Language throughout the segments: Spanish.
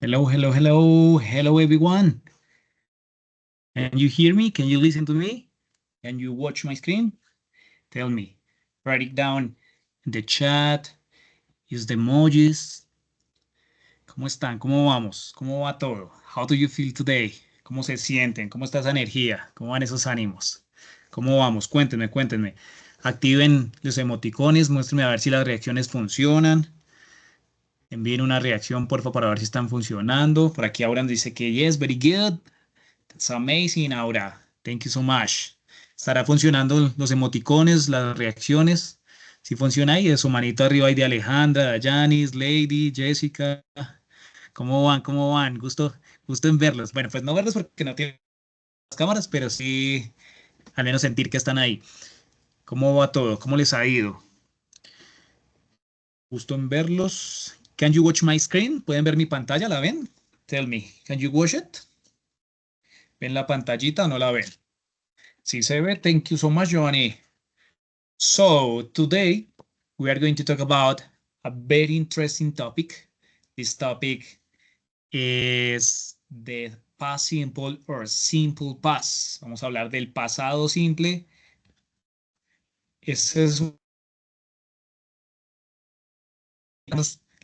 Hello, hello, hello, hello everyone. Can you hear me? Can you listen to me? Can you watch my screen? Tell me. Write it down in the chat. Use the emojis. ¿Cómo están? ¿Cómo vamos? ¿Cómo va todo? How do you feel today? ¿Cómo se sienten? ¿Cómo está esa energía? ¿Cómo van esos ánimos? ¿Cómo vamos? Cuéntenme, cuéntenme. Activen los emoticones, muéstrenme a ver si las reacciones funcionan. Envíen una reacción, porfa, para ver si están funcionando. Por aquí Aura nos dice que yes, very good. That's amazing, Aura. Thank you so much. ¿Estará funcionando los emoticones, las reacciones? Si funciona ahí, eso, manito arriba ahí de Alejandra, Yanis, Lady, Jessica. ¿Cómo van? ¿Cómo van? Gusto en verlos. Bueno, pues no verlos porque no tienen las cámaras, pero sí al menos sentir que están ahí. ¿Cómo va todo? ¿Cómo les ha ido? Gusto en verlos. Can you watch my screen? ¿Pueden ver mi pantalla? ¿La ven? Tell me. Can you watch it? ¿Ven la pantallita o no la ven? Sí se ve. Thank you so much, Giovanni. So today we are going to talk about a very interesting topic. This topic is the past simple or simple past. Vamos a hablar del pasado simple. Ese es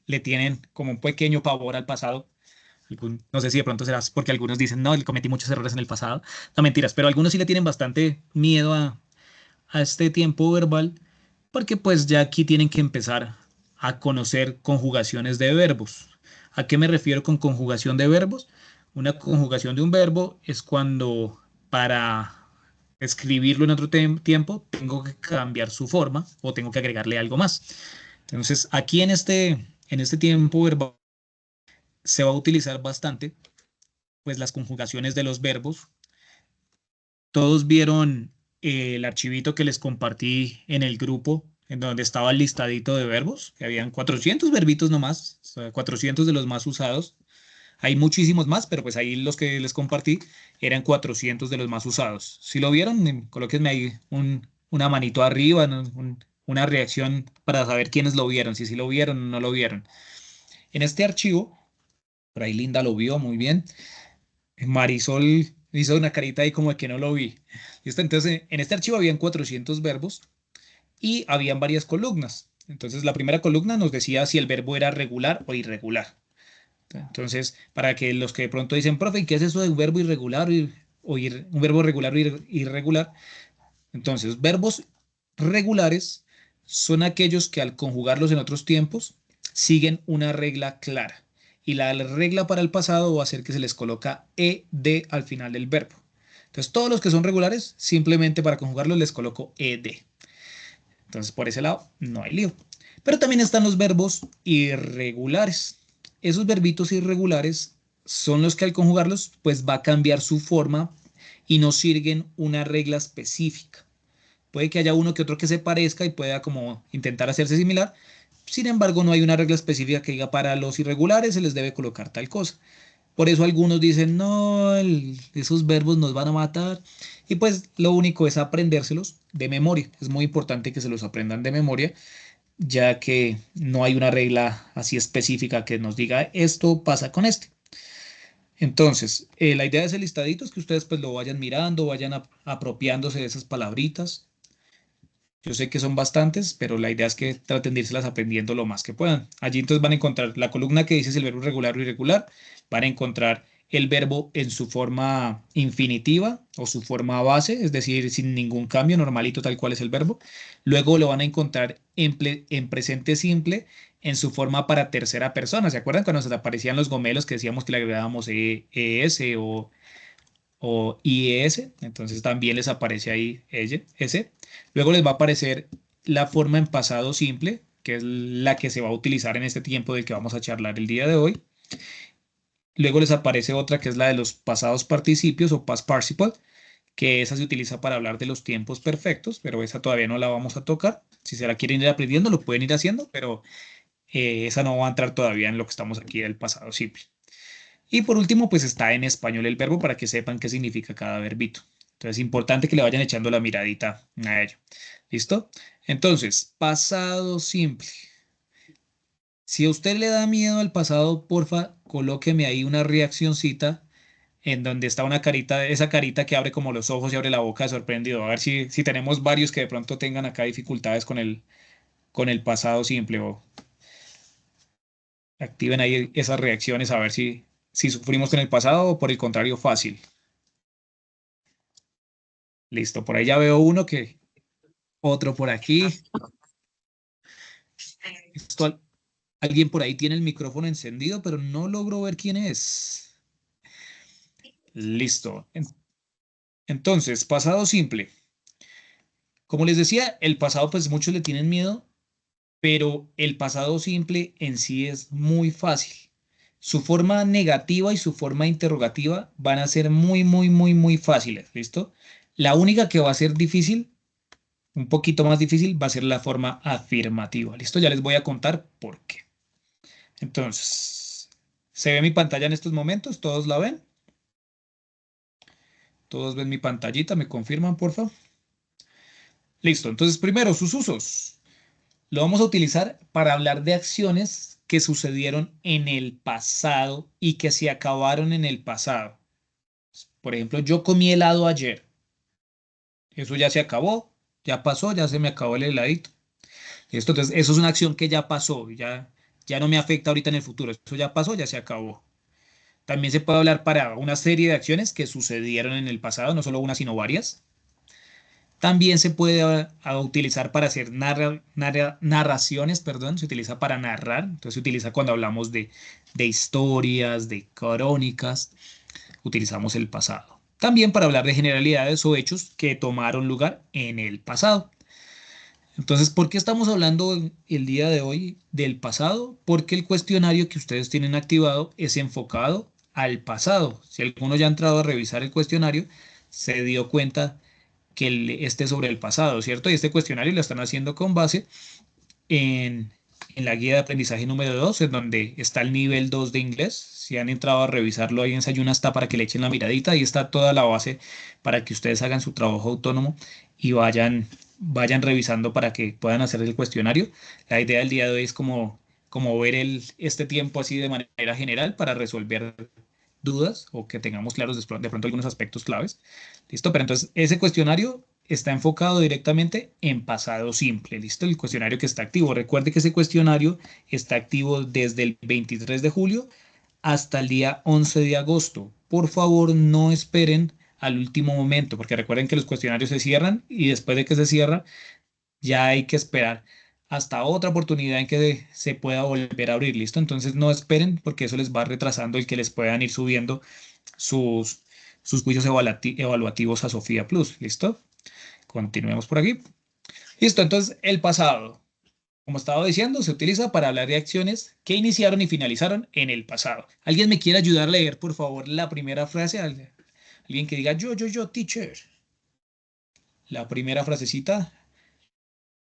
le tienen como un pequeño pavor al pasado. No sé si de pronto será porque algunos dicen, no, cometí muchos errores en el pasado. No, mentiras, pero algunos sí le tienen bastante miedo a este tiempo verbal, porque pues ya aquí tienen que empezar a conocer conjugaciones de verbos. ¿A qué me refiero con conjugación de verbos? Una conjugación de un verbo es cuando para escribirlo en otro tiempo tengo que cambiar su forma o tengo que agregarle algo más. Entonces, aquí en este tiempo verbal se va a utilizar bastante pues las conjugaciones de los verbos. Todos vieron el archivito que les compartí en el grupo, en donde estaba el listadito de verbos, que habían 400 verbitos nomás, o sea, 400 de los más usados. Hay muchísimos más, pero pues ahí los que les compartí eran 400 de los más usados. Si lo vieron, colóquenme ahí una manito arriba, ¿no? Una reacción para saber quiénes lo vieron, si sí lo vieron o no lo vieron. En este archivo, por ahí Linda lo vio muy bien. Marisol hizo una carita ahí como de que no lo vi. ¿Listo? Entonces, en este archivo habían 400 verbos y habían varias columnas. Entonces, la primera columna nos decía si el verbo era regular o irregular. Entonces, para que los que de pronto dicen, profe, ¿y qué es eso de un verbo irregular un verbo regular o irregular? Entonces, verbos regulares son aquellos que al conjugarlos en otros tiempos siguen una regla clara. Y la regla para el pasado va a ser que se les coloca ed al final del verbo. Entonces, todos los que son regulares, simplemente para conjugarlos les coloco ed. Entonces, por ese lado, no hay lío. Pero también están los verbos irregulares. Esos verbitos irregulares son los que al conjugarlos, pues va a cambiar su forma y no siguen una regla específica. Puede que haya uno que otro que se parezca y pueda como intentar hacerse similar. Sin embargo, no hay una regla específica que diga para los irregulares se les debe colocar tal cosa. Por eso algunos dicen, no, esos verbos nos van a matar. Y pues lo único es aprendérselos de memoria. Es muy importante que se los aprendan de memoria, ya que no hay una regla así específica que nos diga esto pasa con este. Entonces, la idea de ese listadito es que ustedes pues lo vayan mirando, vayan apropiándose de esas palabritas. Yo sé que son bastantes, pero la idea es que traten de irselas aprendiendo lo más que puedan. Allí entonces van a encontrar la columna que dice si el verbo regular o irregular, van a encontrar el verbo en su forma infinitiva o su forma base, es decir, sin ningún cambio, normalito tal cual es el verbo. Luego lo van a encontrar en presente simple en su forma para tercera persona. ¿Se acuerdan cuando nos aparecían los gomelos que decíamos que le agregábamos ES o IES? Entonces también les aparece ahí ese. Luego les va a aparecer la forma en pasado simple, que es la que se va a utilizar en este tiempo del que vamos a charlar el día de hoy. Luego les aparece otra que es la de los pasados participios o past participle, que esa se utiliza para hablar de los tiempos perfectos, pero esa todavía no la vamos a tocar. Si se la quieren ir aprendiendo, lo pueden ir haciendo, pero esa no va a entrar todavía en lo que estamos aquí del pasado simple. Y por último, pues está en español el verbo para que sepan qué significa cada verbito. Entonces es importante que le vayan echando la miradita a ello. ¿Listo? Entonces, pasado simple. Si a usted le da miedo al pasado, porfa, colóqueme ahí una reaccioncita en donde está una carita, esa carita que abre como los ojos y abre la boca de sorprendido. A ver si tenemos varios que de pronto tengan acá dificultades con el pasado simple o activen ahí esas reacciones a ver si sufrimos con el pasado o por el contrario fácil. Listo, por ahí ya veo uno que otro por aquí. Esto, alguien por ahí tiene el micrófono encendido, pero no logro ver quién es. Listo. Entonces, pasado simple. Como les decía, el pasado pues muchos le tienen miedo, pero el pasado simple en sí es muy fácil. Su forma negativa y su forma interrogativa van a ser muy, muy, muy, muy fáciles, ¿listo? La única que va a ser difícil, un poquito más difícil, va a ser la forma afirmativa, ¿listo? Ya les voy a contar por qué. Entonces, ¿se ve mi pantalla en estos momentos? ¿Todos la ven? ¿Todos ven mi pantallita? ¿Me confirman, por favor? Listo, entonces primero, sus usos. Lo vamos a utilizar para hablar de acciones que sucedieron en el pasado y que se acabaron en el pasado. Por ejemplo, yo comí helado ayer. Eso ya se acabó, ya pasó, ya se me acabó el heladito. ¿Listo? Entonces, eso es una acción que ya pasó, ya no me afecta ahorita en el futuro. Eso ya pasó, ya se acabó. También se puede hablar para una serie de acciones que sucedieron en el pasado, no solo una, sino varias. También se puede utilizar para hacer narraciones, perdón, se utiliza para narrar, entonces se utiliza cuando hablamos de historias, de crónicas, utilizamos el pasado. También para hablar de generalidades o hechos que tomaron lugar en el pasado. Entonces, ¿por qué estamos hablando el día de hoy del pasado? Porque el cuestionario que ustedes tienen activado es enfocado al pasado. Si alguno ya ha entrado a revisar el cuestionario, se dio cuenta que esté sobre el pasado, ¿cierto? Y este cuestionario lo están haciendo con base en, en la guía de aprendizaje número 2, en donde está el nivel 2 de inglés. Si han entrado a revisarlo ahí en Sayuna está para que le echen la miradita. Ahí está toda la base para que ustedes hagan su trabajo autónomo y vayan revisando para que puedan hacer el cuestionario. La idea del día de hoy es como ver este tiempo así de manera general para resolver dudas o que tengamos claros de pronto algunos aspectos claves. ¿Listo? Pero entonces ese cuestionario está enfocado directamente en pasado simple. ¿Listo? El cuestionario que está activo. Recuerde que ese cuestionario está activo desde el 23 de julio hasta el día 11 de agosto. Por favor, no esperen al último momento, porque recuerden que los cuestionarios se cierran y después de que se cierra, ya hay que esperar hasta otra oportunidad en que se pueda volver a abrir, ¿listo? Entonces no esperen porque eso les va retrasando el que les puedan ir subiendo sus, sus juicios evaluativos a Sofía Plus, ¿listo? Continuemos por aquí. Listo, entonces el pasado, como estaba diciendo, se utiliza para hablar de acciones que iniciaron y finalizaron en el pasado. ¿Alguien me quiere ayudar a leer, por favor, la primera frase? Alguien que diga yo, teacher. La primera frasecita.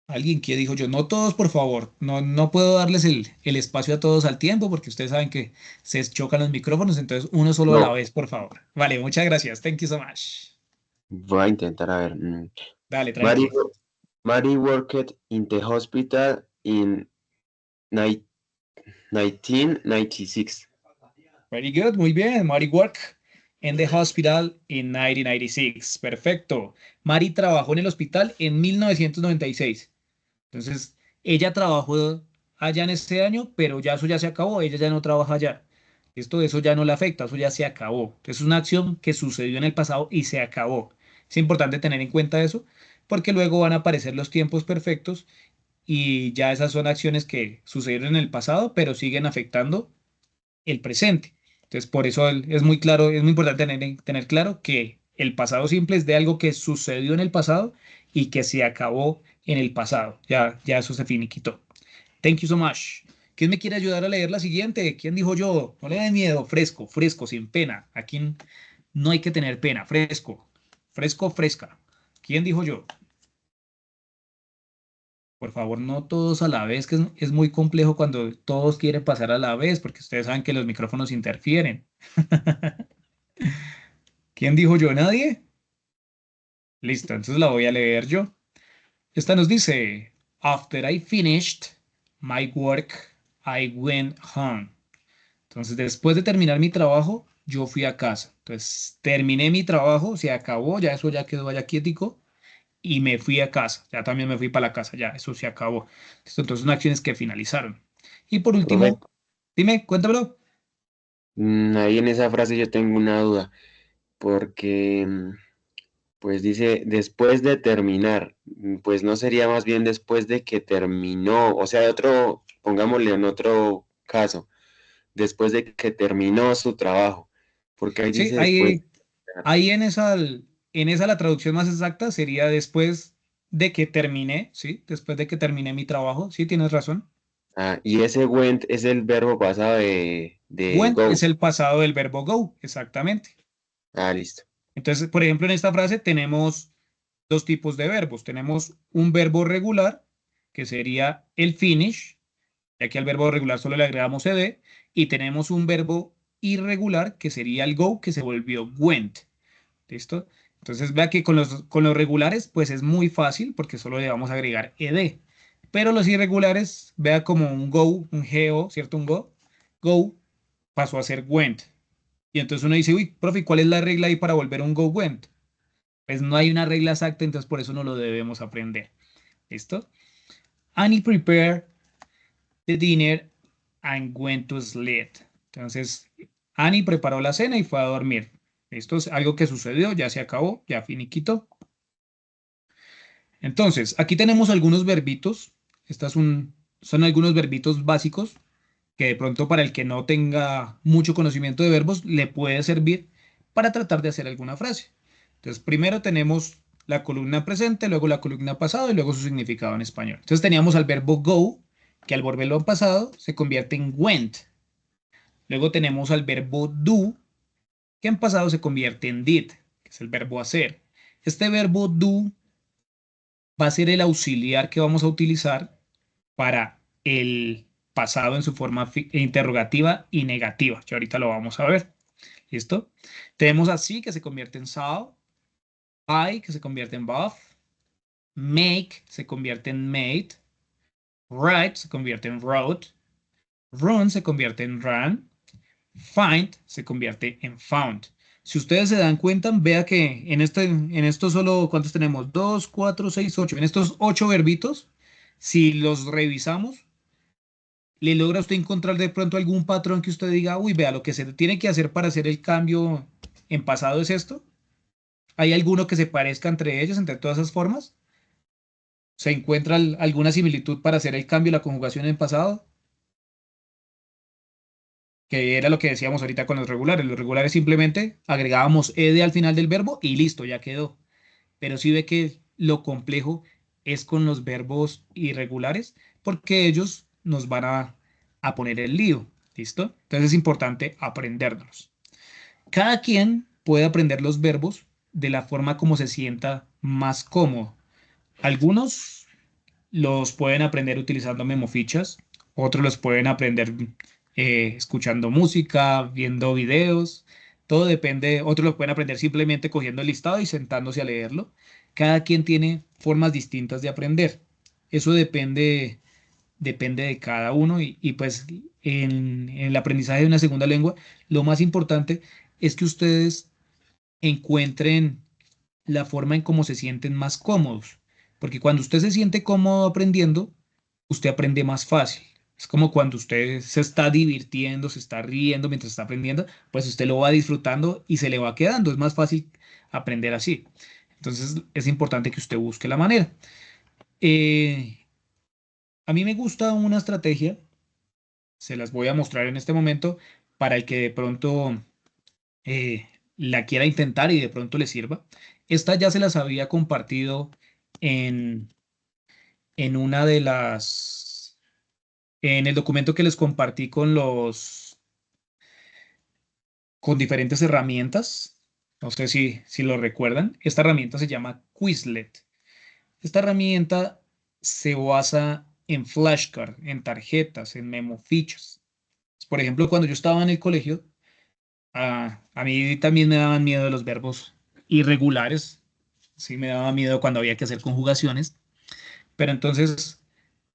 Alguien que dijo yo, no todos, por favor, no puedo darles el espacio a todos al tiempo porque ustedes saben que se chocan los micrófonos, entonces uno solo a la No, vez, por favor. Vale, muchas gracias. Thank you so much. voy a intentar a ver. Dale, Mary, tranqui. Mary worked in the hospital in ni- 1996. Very good, muy bien. Mari work in the hospital in 1996. Perfecto. Mari trabajó en el hospital en 1996. Entonces, ella trabajó allá en ese año, pero ya eso ya se acabó, ella ya no trabaja allá. Esto, eso ya no le afecta, eso ya se acabó. Entonces, es una acción que sucedió en el pasado y se acabó. Es importante tener en cuenta eso, porque luego van a aparecer los tiempos perfectos y ya esas son acciones que sucedieron en el pasado, pero siguen afectando el presente. Entonces, por eso es muy claro, es muy importante tener claro que el pasado simple es de algo que sucedió en el pasado y que se acabó en el pasado. Ya eso se finiquitó. Thank you so much. ¿Quién me quiere ayudar a leer la siguiente? ¿Quién dijo yo? No le den miedo, fresco, fresco, sin pena. Aquí no hay que tener pena, fresco, fresco, fresca. ¿Quién dijo yo? Por favor, no todos a la vez, que es muy complejo cuando todos quieren pasar a la vez, porque ustedes saben que los micrófonos interfieren. ¿Quién dijo yo? ¿Nadie? Listo, entonces la voy a leer yo. Esta nos dice, After I finished my work, I went home. Entonces, después de terminar mi trabajo, yo fui a casa. Entonces, terminé mi trabajo, se acabó, ya eso ya quedó allá quietico y me fui a casa. Ya también me fui para la casa, ya eso se acabó. Listo, entonces, son acciones que finalizaron. Y por Profe, último, dime, cuéntamelo. ahí en esa frase yo tengo una duda, porque pues dice después de terminar, pues no sería más bien después de que terminó, o sea, otro, pongámosle en otro caso, después de que terminó su trabajo, porque ahí Sí, dice después. ahí en esa la traducción más exacta sería después de que terminé, ¿sí? Después de que terminé mi trabajo, sí, tienes razón. Ah, y ese went es el verbo pasado de Went go. es el pasado del verbo go, exactamente. Ah, listo. Entonces, por ejemplo, en esta frase tenemos dos tipos de verbos. Tenemos un verbo regular, que sería el finish, ya que al verbo regular solo le agregamos ed, y tenemos un verbo irregular, que sería el go, que se volvió went. ¿Listo? Entonces vea que con los regulares, pues es muy fácil, porque solo le vamos a agregar ed. Pero los irregulares, vea como un go, un go, ¿cierto? Un go pasó a ser went. Y entonces uno dice, uy, profe, ¿cuál es la regla ahí para volver un go went? Pues no hay una regla exacta, entonces por eso no lo debemos aprender. ¿Listo? Annie prepared the dinner and went to sleep. Entonces, Annie preparó la cena y fue a dormir. Esto es algo que sucedió, ya se acabó, ya finiquito. Entonces, aquí tenemos algunos verbitos. Estas son algunos verbitos básicos que de pronto para el que no tenga mucho conocimiento de verbos le puede servir para tratar de hacer alguna frase. Entonces, primero tenemos la columna presente, luego la columna pasado y luego su significado en español. Entonces, teníamos al verbo go, que al volverlo en pasado se convierte en went. Luego tenemos al verbo do, que en pasado se convierte en did, que es el verbo hacer. Este verbo do va a ser el auxiliar que vamos a utilizar para el pasado en su forma interrogativa y negativa, que ahorita lo vamos a ver. ¿Listo? Tenemos así que se convierte en saw, I que se convierte en buff, make se convierte en made, write se convierte en wrote, run se convierte en run, find se convierte en found. Si ustedes se dan cuenta, vea que en esto solo, ¿cuántos tenemos? 2, 4, 6, 8. En estos 8 verbitos, si los revisamos, ¿le logra usted encontrar de pronto algún patrón que usted diga, uy, vea, lo que se tiene que hacer para hacer el cambio en pasado es esto? ¿Hay alguno que se parezca entre ellos, entre todas esas formas? ¿Se encuentra alguna similitud para hacer el cambio y la conjugación en pasado? Que era lo que decíamos ahorita con los regulares. Los regulares simplemente agregábamos ed al final del verbo y listo, ya quedó. Pero sí ve que lo complejo es con los verbos irregulares porque ellos nos van a poner el lío. ¿Listo? Entonces es importante aprenderlos. Cada quien puede aprender los verbos de la forma como se sienta más cómodo. Algunos los pueden aprender utilizando memofichas, otros los pueden aprender escuchando música, viendo videos, todo depende, otros los pueden aprender simplemente cogiendo el listado y sentándose a leerlo. Cada quien tiene formas distintas de aprender. Eso depende de cada uno y pues en el aprendizaje de una segunda lengua, lo más importante es que ustedes encuentren la forma en cómo se sienten más cómodos. Porque cuando usted se siente cómodo aprendiendo, usted aprende más fácil. Es como cuando usted se está divirtiendo, se está riendo mientras está aprendiendo, pues usted lo va disfrutando y se le va quedando. Es más fácil aprender así. Entonces es importante que usted busque la manera. Eh, a mí me gusta una estrategia, se las voy a mostrar en este momento, para el que de pronto la quiera intentar y de pronto le sirva. Esta ya se las había compartido en, en una de en el documento que les compartí con diferentes herramientas. No sé si lo recuerdan. Esta herramienta se llama Quizlet. Esta herramienta se basa en flashcard, en tarjetas, en memo fichas. Por ejemplo, cuando yo estaba en el colegio, a mí también me daban miedo los verbos irregulares. Sí, me daba miedo cuando había que hacer conjugaciones. Pero entonces,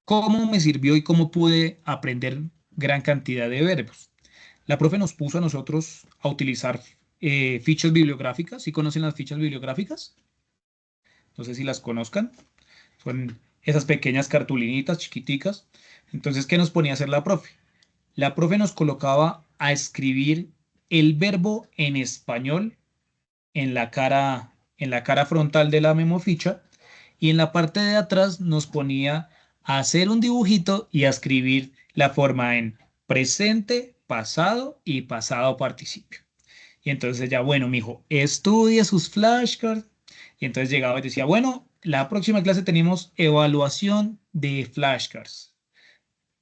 ¿cómo me sirvió y cómo pude aprender gran cantidad de verbos? la profe nos puso a nosotros a utilizar fichas bibliográficas. ¿Sí conocen las fichas bibliográficas? No sé si las conozcan. Son esas pequeñas cartulinitas chiquiticas. Entonces, ¿qué nos ponía a hacer la profe? La profe nos colocaba a escribir el verbo en español en la cara frontal de la memoficha, y en la parte de atrás nos ponía a hacer un dibujito y a escribir la forma en presente, pasado y pasado participio. Y entonces ya, bueno, mijo, estudia sus flashcards. Y entonces llegaba y decía, bueno, la próxima clase tenemos evaluación de flashcards.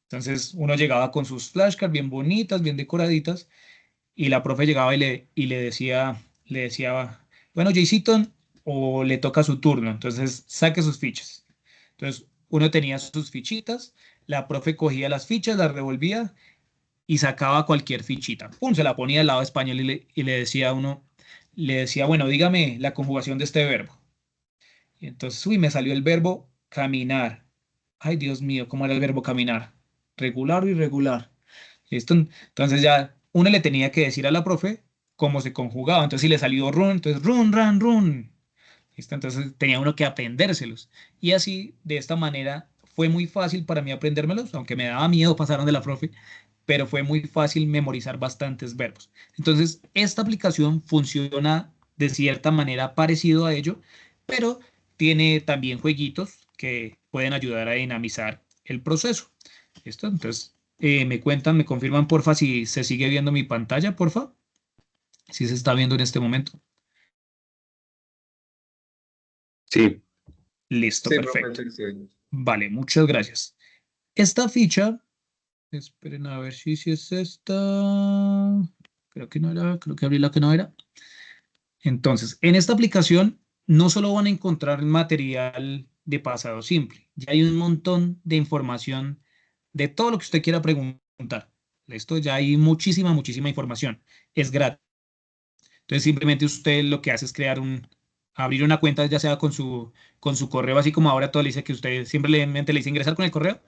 Entonces uno llegaba con sus flashcards bien bonitas, bien decoraditas, y la profe llegaba le decía, bueno, Jaycito, o le toca su turno, entonces saque sus fichas. Entonces uno tenía sus fichitas, la profe cogía las fichas, las revolvía y sacaba cualquier fichita. Pum, se la ponía al lado español y le decía a uno, le decía, bueno, dígame la conjugación de este verbo. Y entonces, uy, me salió el verbo caminar. Ay, Dios mío, ¿cómo era el verbo caminar? Regular o irregular. ¿Listo? Entonces ya uno le tenía que decir a la profe cómo se conjugaba. Entonces, si le salió run, entonces run, run, run. ¿Listo? Entonces tenía uno que aprendérselos. Y así, de esta manera, fue muy fácil para mí aprendérmelos, aunque me daba miedo pasaron de la profe, pero fue muy fácil memorizar bastantes verbos. Entonces, esta aplicación funciona de cierta manera parecido a ello, pero tiene también jueguitos que pueden ayudar a dinamizar el proceso. ¿Listo? Entonces, me cuentan, me confirman, porfa, si se sigue viendo mi pantalla, porfa, si se está viendo en este momento. Sí, Listo, Sí, profe, perfecto. sí, sí. Vale, muchas gracias. Esta ficha, esperen a ver si es esta. Creo que no era, creo que abrí la que no era. Entonces, en esta aplicación no solo van a encontrar material de pasado simple, ya hay un montón de información de todo lo que usted quiera preguntar. Esto ya hay muchísima, muchísima información. Es gratis. Entonces, simplemente usted lo que hace es abrir una cuenta, ya sea con su correo, así como ahora todo le dice que usted simplemente le dice ingresar con el correo.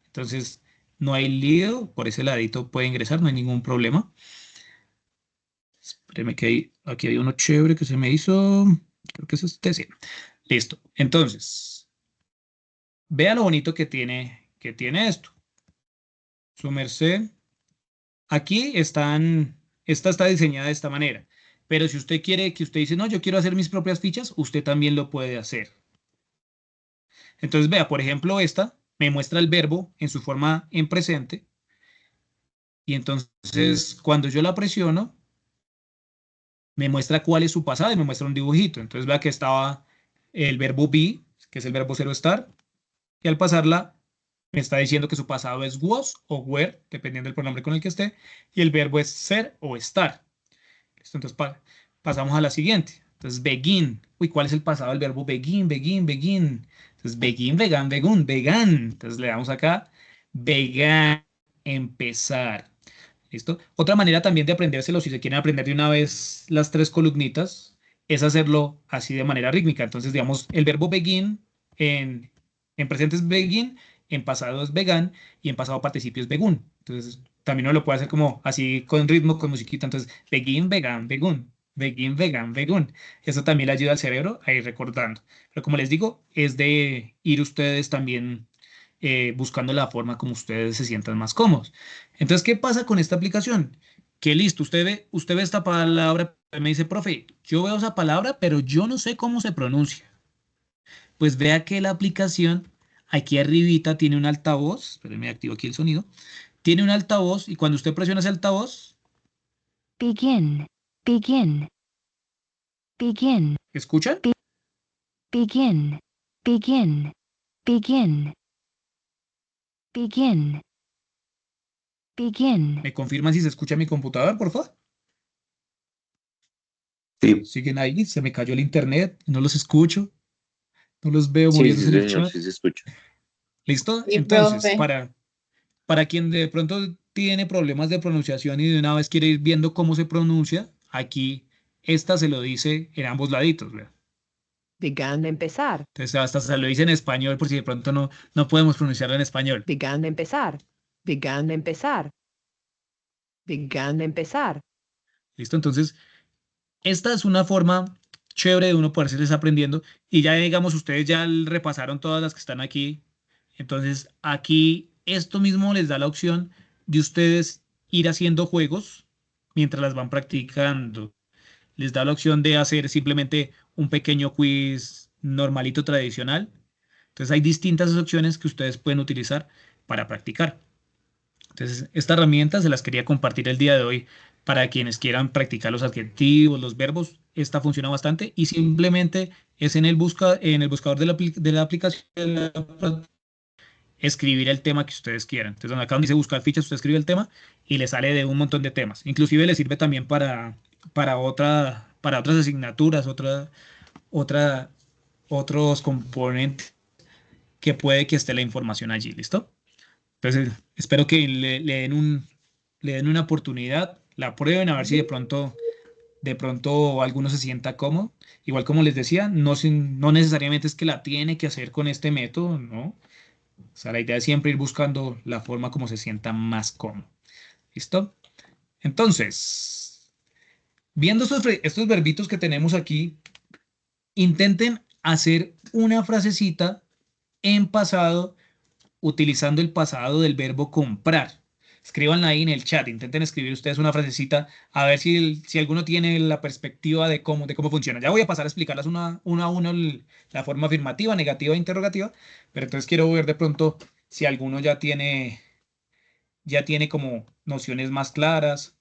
Entonces, no hay lío, por ese ladito puede ingresar, no hay ningún problema. Espéreme que aquí hay uno chévere que se me hizo. Creo que es este, sí. Listo. Entonces, vea lo bonito que tiene esto. Su merced. Aquí esta está diseñada de esta manera. Pero si usted quiere, que usted dice, no, yo quiero hacer mis propias fichas, usted también lo puede hacer. Entonces, vea, por ejemplo, esta me muestra el verbo en su forma en presente. Y entonces, cuando yo la presiono, me muestra cuál es su pasado y me muestra un dibujito. Entonces, vea que estaba el verbo be, que es el verbo ser o estar, y al pasarla me está diciendo que su pasado es was o were, dependiendo del pronombre con el que esté, y el verbo es ser o estar. ¿Listo? Entonces pasamos a la siguiente. Entonces, begin. Uy, ¿cuál es el pasado del verbo begin, begin, begin? Entonces, begin, vegan, begun, vegan. Entonces, le damos acá, began, empezar. ¿Listo? Otra manera también de aprendérselo, si se quieren aprender de una vez las tres columnitas, es hacerlo así de manera rítmica. Entonces, digamos, el verbo begin en presente es begin, en pasado es vegan y en pasado participio es begun. Entonces, también uno lo puede hacer como así con ritmo, con musiquita. Entonces, begin, vegan, begun. Begin, vegan, begun. Eso también le ayuda al cerebro a ir recordando. Pero como les digo, es de ir ustedes también buscando la forma como ustedes se sientan más cómodos. Entonces, ¿qué pasa con esta aplicación? Que listo, usted ve esta palabra, me dice, profe, yo veo esa palabra, pero yo no sé cómo se pronuncia. Pues vea que la aplicación aquí arribita tiene un altavoz, espérenme, activo aquí el sonido, tiene un altavoz y cuando usted presiona ese altavoz, Begin. Begin. Begin. ¿escuchan? Begin. Begin. Begin. Begin. Begin. ¿Me confirman si se escucha mi computador, por favor? sí, Siguen ahí, se me cayó el internet, no los escucho, no los veo sí, sí, moviéndose en el señor, chat. sí se escucha. ¿Listo? Sí, Entonces, profe. para quien de pronto tiene problemas de pronunciación y de una vez quiere ir viendo cómo se pronuncia, aquí esta se lo dice en ambos laditos, ¿verdad? Began de empezar. Entonces hasta se lo dice en español por si de pronto no podemos pronunciarlo en español. Began de empezar. Began de empezar. Began de empezar. ¿Listo? Entonces, esta es una forma chévere de uno poderse aprendiendo y ya digamos, ustedes ya repasaron todas las que están aquí. Entonces, aquí esto mismo les da la opción de ustedes ir haciendo juegos mientras las van practicando. Les da la opción de hacer simplemente un pequeño quiz normalito tradicional. Entonces, hay distintas opciones que ustedes pueden utilizar para practicar. Entonces, esta herramienta se las quería compartir el día de hoy para quienes quieran practicar los adjetivos, los verbos. Esta funciona bastante y simplemente es en el buscador de la aplicación escribir el tema que ustedes quieran. Entonces, acá donde dice buscar fichas, usted escribe el tema y le sale de un montón de temas. Inclusive le sirve también para otras asignaturas, otra, otros componentes que puede que esté la información allí. ¿Listo? Entonces, espero que le den una oportunidad, la prueben a ver si de pronto alguno se sienta cómodo. Igual como les decía, no necesariamente es que la tiene que hacer con este método, ¿no? O sea, la idea es siempre ir buscando la forma como se sienta más cómodo. ¿Listo? Entonces, viendo estos verbitos que tenemos aquí, intenten hacer una frasecita en pasado utilizando el pasado del verbo comprar. Escríbanla ahí en el chat, intenten escribir ustedes una frasecita a ver si alguno tiene la perspectiva de cómo funciona. Ya voy a pasar a explicarlas una a una la forma afirmativa, negativa e interrogativa, pero entonces quiero ver de pronto si alguno ya tiene como nociones más claras.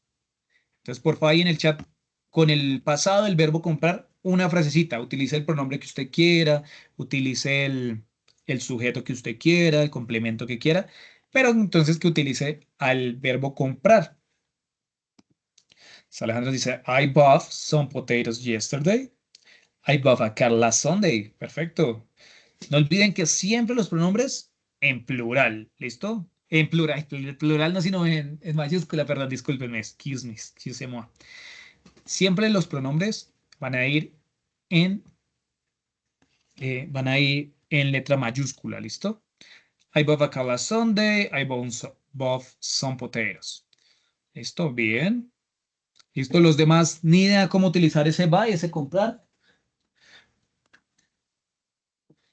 Entonces, por favor, ahí en el chat, con el pasado del verbo comprar, una frasecita. Utilice el pronombre que usted quiera, utilice el sujeto que usted quiera, el complemento que quiera, pero entonces que utilice al verbo comprar. So, Alejandro dice, I bought some potatoes yesterday. I bought a car last Sunday. Perfecto. No olviden que siempre los pronombres en plural, ¿listo? En plural, plural no, sino en mayúscula, perdón, discúlpenme, excuse moi. Siempre los pronombres van a ir en, letra mayúscula, ¿listo? I bought a car last Sunday, I bought some potatoes. ¿Listo? Bien. ¿Listo? Los demás, ni idea cómo utilizar ese buy, ese comprar.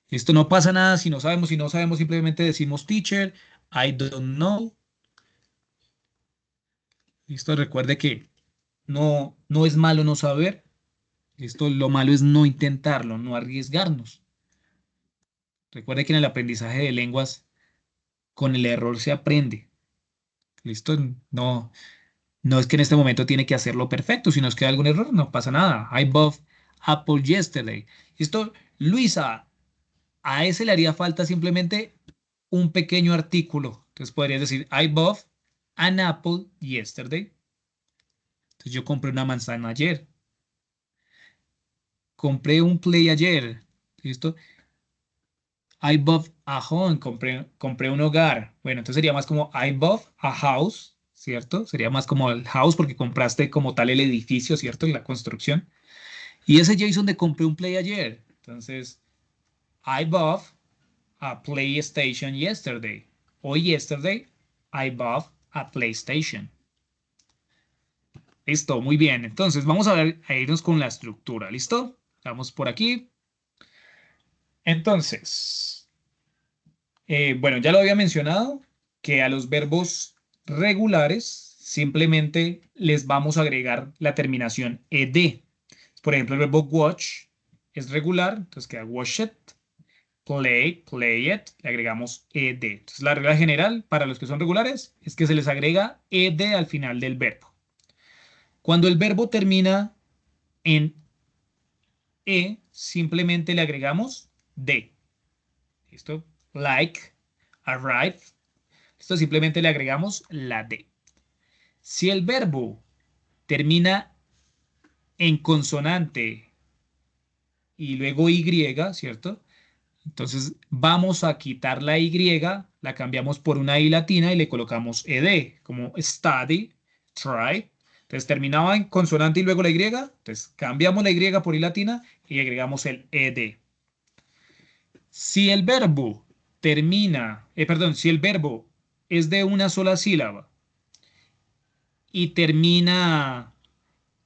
Listo, no pasa nada si no sabemos, simplemente decimos teacher, I don't know. Listo, recuerde que no es malo no saber. Listo, lo malo es no intentarlo, no arriesgarnos. Recuerde que en el aprendizaje de lenguas, con el error se aprende. Listo, no es que en este momento tiene que hacerlo perfecto, si nos queda algún error, no pasa nada. I bought apple yesterday. Listo, Luisa, a ese le haría falta simplemente un pequeño artículo. Entonces podrías decir, I bought an apple yesterday. Entonces yo compré una manzana ayer. Compré un play ayer. ¿Listo? I bought a home. Compré un hogar. Bueno, entonces sería más como I bought a house, ¿cierto? Sería más como el house porque compraste como tal el edificio, ¿cierto? La construcción. Y ese Jason de compré un play ayer. Entonces, I bought a PlayStation yesterday. O yesterday, I bought a PlayStation. Listo, muy bien. Entonces, vamos a irnos con la estructura. ¿Listo? Vamos por aquí. Entonces, bueno, ya lo había mencionado, que a los verbos regulares simplemente les vamos a agregar la terminación ed. Por ejemplo, el verbo watch es regular, entonces queda watch it. Play it, le agregamos ed. Entonces, la regla general para los que son regulares es que se les agrega ed al final del verbo. Cuando el verbo termina en simplemente le agregamos de. ¿Listo? Like, arrive. Esto simplemente le agregamos la D. Si el verbo termina en consonante y luego Y, ¿cierto? Entonces vamos a quitar la Y, la cambiamos por una I latina y le colocamos ed, como study, try. Entonces terminaba en consonante y luego la Y, entonces cambiamos la Y por I latina y agregamos el ed. Si el verbo si el verbo es de una sola sílaba y termina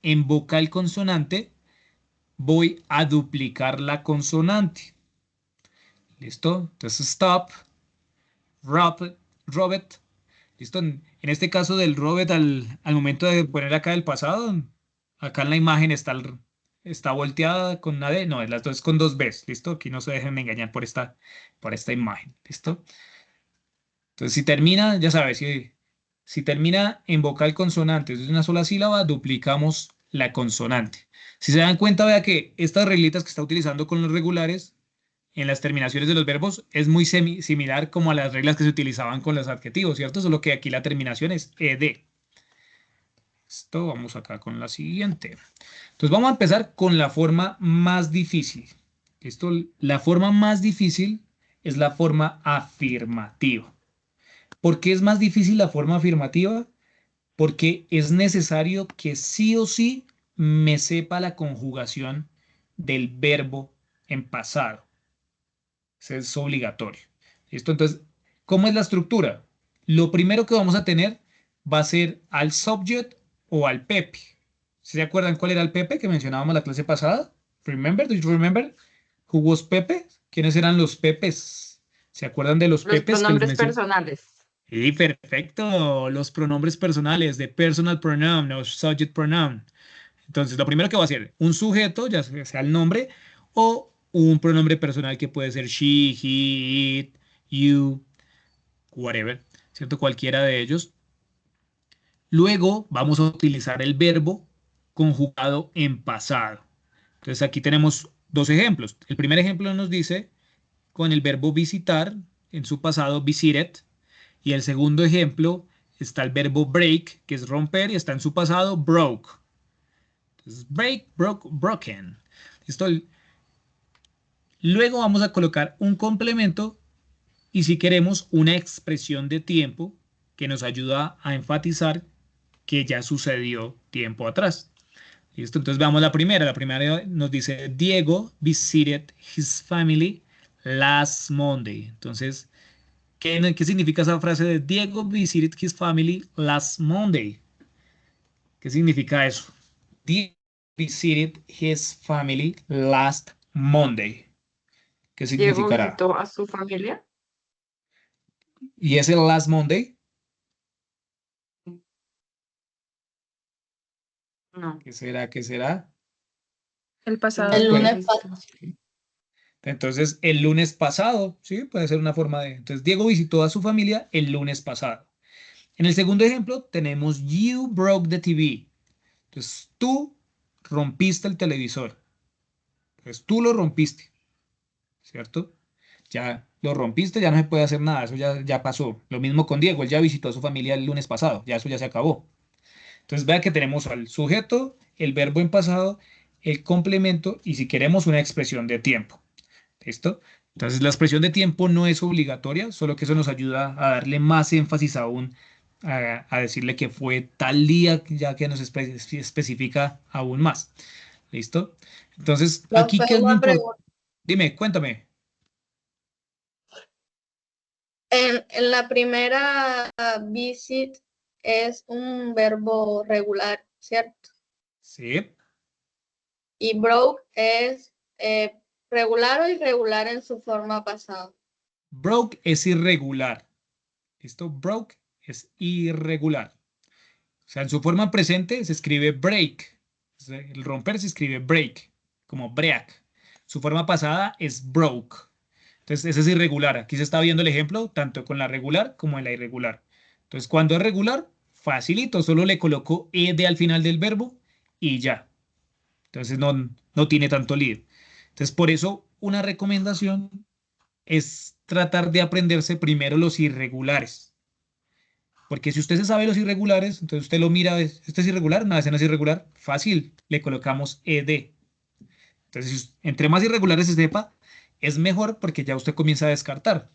en vocal consonante, voy a duplicar la consonante. ¿Listo? Entonces, stop, Robert, Robert. ¿Listo? En este caso del Robert, al momento de poner acá el pasado, acá en la imagen está volteada con una D, no, las dos con dos Bs, ¿listo? Aquí no se dejen engañar por esta imagen, ¿listo? Entonces, si termina, ya sabes, si termina en vocal consonante de una sola sílaba, duplicamos la consonante. Si se dan cuenta, vea que estas reglitas que está utilizando con los regulares en las terminaciones de los verbos es muy similar como a las reglas que se utilizaban con los adjetivos, ¿cierto? Solo que aquí la terminación es ed. Esto vamos acá con la siguiente. Entonces vamos a empezar con la forma más difícil. Esto, la forma más difícil es la forma afirmativa. ¿Por qué es más difícil la forma afirmativa? Porque es necesario que sí o sí me sepa la conjugación del verbo en pasado. Eso es obligatorio. ¿Listo? Entonces, ¿cómo es la estructura? Lo primero que vamos a tener va a ser al subject o al Pepe. ¿Se acuerdan cuál era el Pepe que mencionábamos la clase pasada? Remember? Do you remember who was Pepe? ¿Quiénes eran los Pepes? ¿Se acuerdan de los Los Pepes que les pronombres mencioné? personales. Sí, perfecto. Los pronombres personales de personal pronoun o subject pronoun. Entonces, lo primero que va a ser un sujeto, ya sea el nombre, o un pronombre personal que puede ser she, he, it, you, whatever, ¿cierto? Cualquiera de ellos. Luego vamos a utilizar el verbo conjugado en pasado. Entonces, aquí tenemos dos ejemplos. El primer ejemplo nos dice con el verbo visitar, en su pasado, visited. Y el segundo ejemplo está el verbo break, que es romper, y está en su pasado, broke. Entonces, break, broke, broken. ¿Listo? Luego vamos a colocar un complemento y si queremos una expresión de tiempo que nos ayuda a enfatizar que ya sucedió tiempo atrás. ¿Listo? Entonces veamos la primera. La primera nos dice Diego visited his family last Monday. Entonces, ¿qué significa esa frase de Diego visited his family last Monday? ¿Qué significa eso? Diego visited his family last Monday. ¿Qué Diego significará? visitó a su familia. ¿Y es el last Monday? No. ¿Qué será? ¿Qué será? El pasado. El Pues, lunes pasado. entonces, el lunes pasado, ¿sí? Puede ser una forma de... Entonces, Diego visitó a su familia el lunes pasado. En el segundo ejemplo, tenemos You broke the TV. Entonces, tú rompiste el televisor. Entonces, tú lo rompiste, ¿cierto? Ya lo rompiste, ya no se puede hacer nada, eso ya pasó. Lo mismo con Diego, él ya visitó a su familia el lunes pasado, ya eso ya se acabó. Entonces, vea que tenemos al sujeto, el verbo en pasado, el complemento y si queremos una expresión de tiempo. ¿Listo? Entonces, la expresión de tiempo no es obligatoria, solo que eso nos ayuda a darle más énfasis aún, a decirle que fue tal día, ya que nos especifica aún más. ¿Listo? Entonces, aquí, Profe, ¿qué es lo una importante? pregunta. Dime, cuéntame. En la primera visit es un verbo regular, ¿cierto? Sí. Y broke es regular o irregular en su forma pasada. Broke es irregular. ¿Listo? Broke es irregular. O sea, en su forma presente se escribe break. O sea, el romper se escribe break, como break. Su forma pasada es broke. Entonces, ese es irregular. Aquí se está viendo el ejemplo tanto con la regular como en la irregular. Entonces, cuando es regular, facilito, solo le coloco ed al final del verbo y ya. Entonces, no tiene tanto lío. Entonces, por eso, una recomendación es tratar de aprenderse primero los irregulares. Porque si usted se sabe los irregulares, entonces usted lo mira, ¿este es irregular? No, ese no es irregular. Fácil, le colocamos ed. Entonces, entre más irregulares se sepa, es mejor porque ya usted comienza a descartar.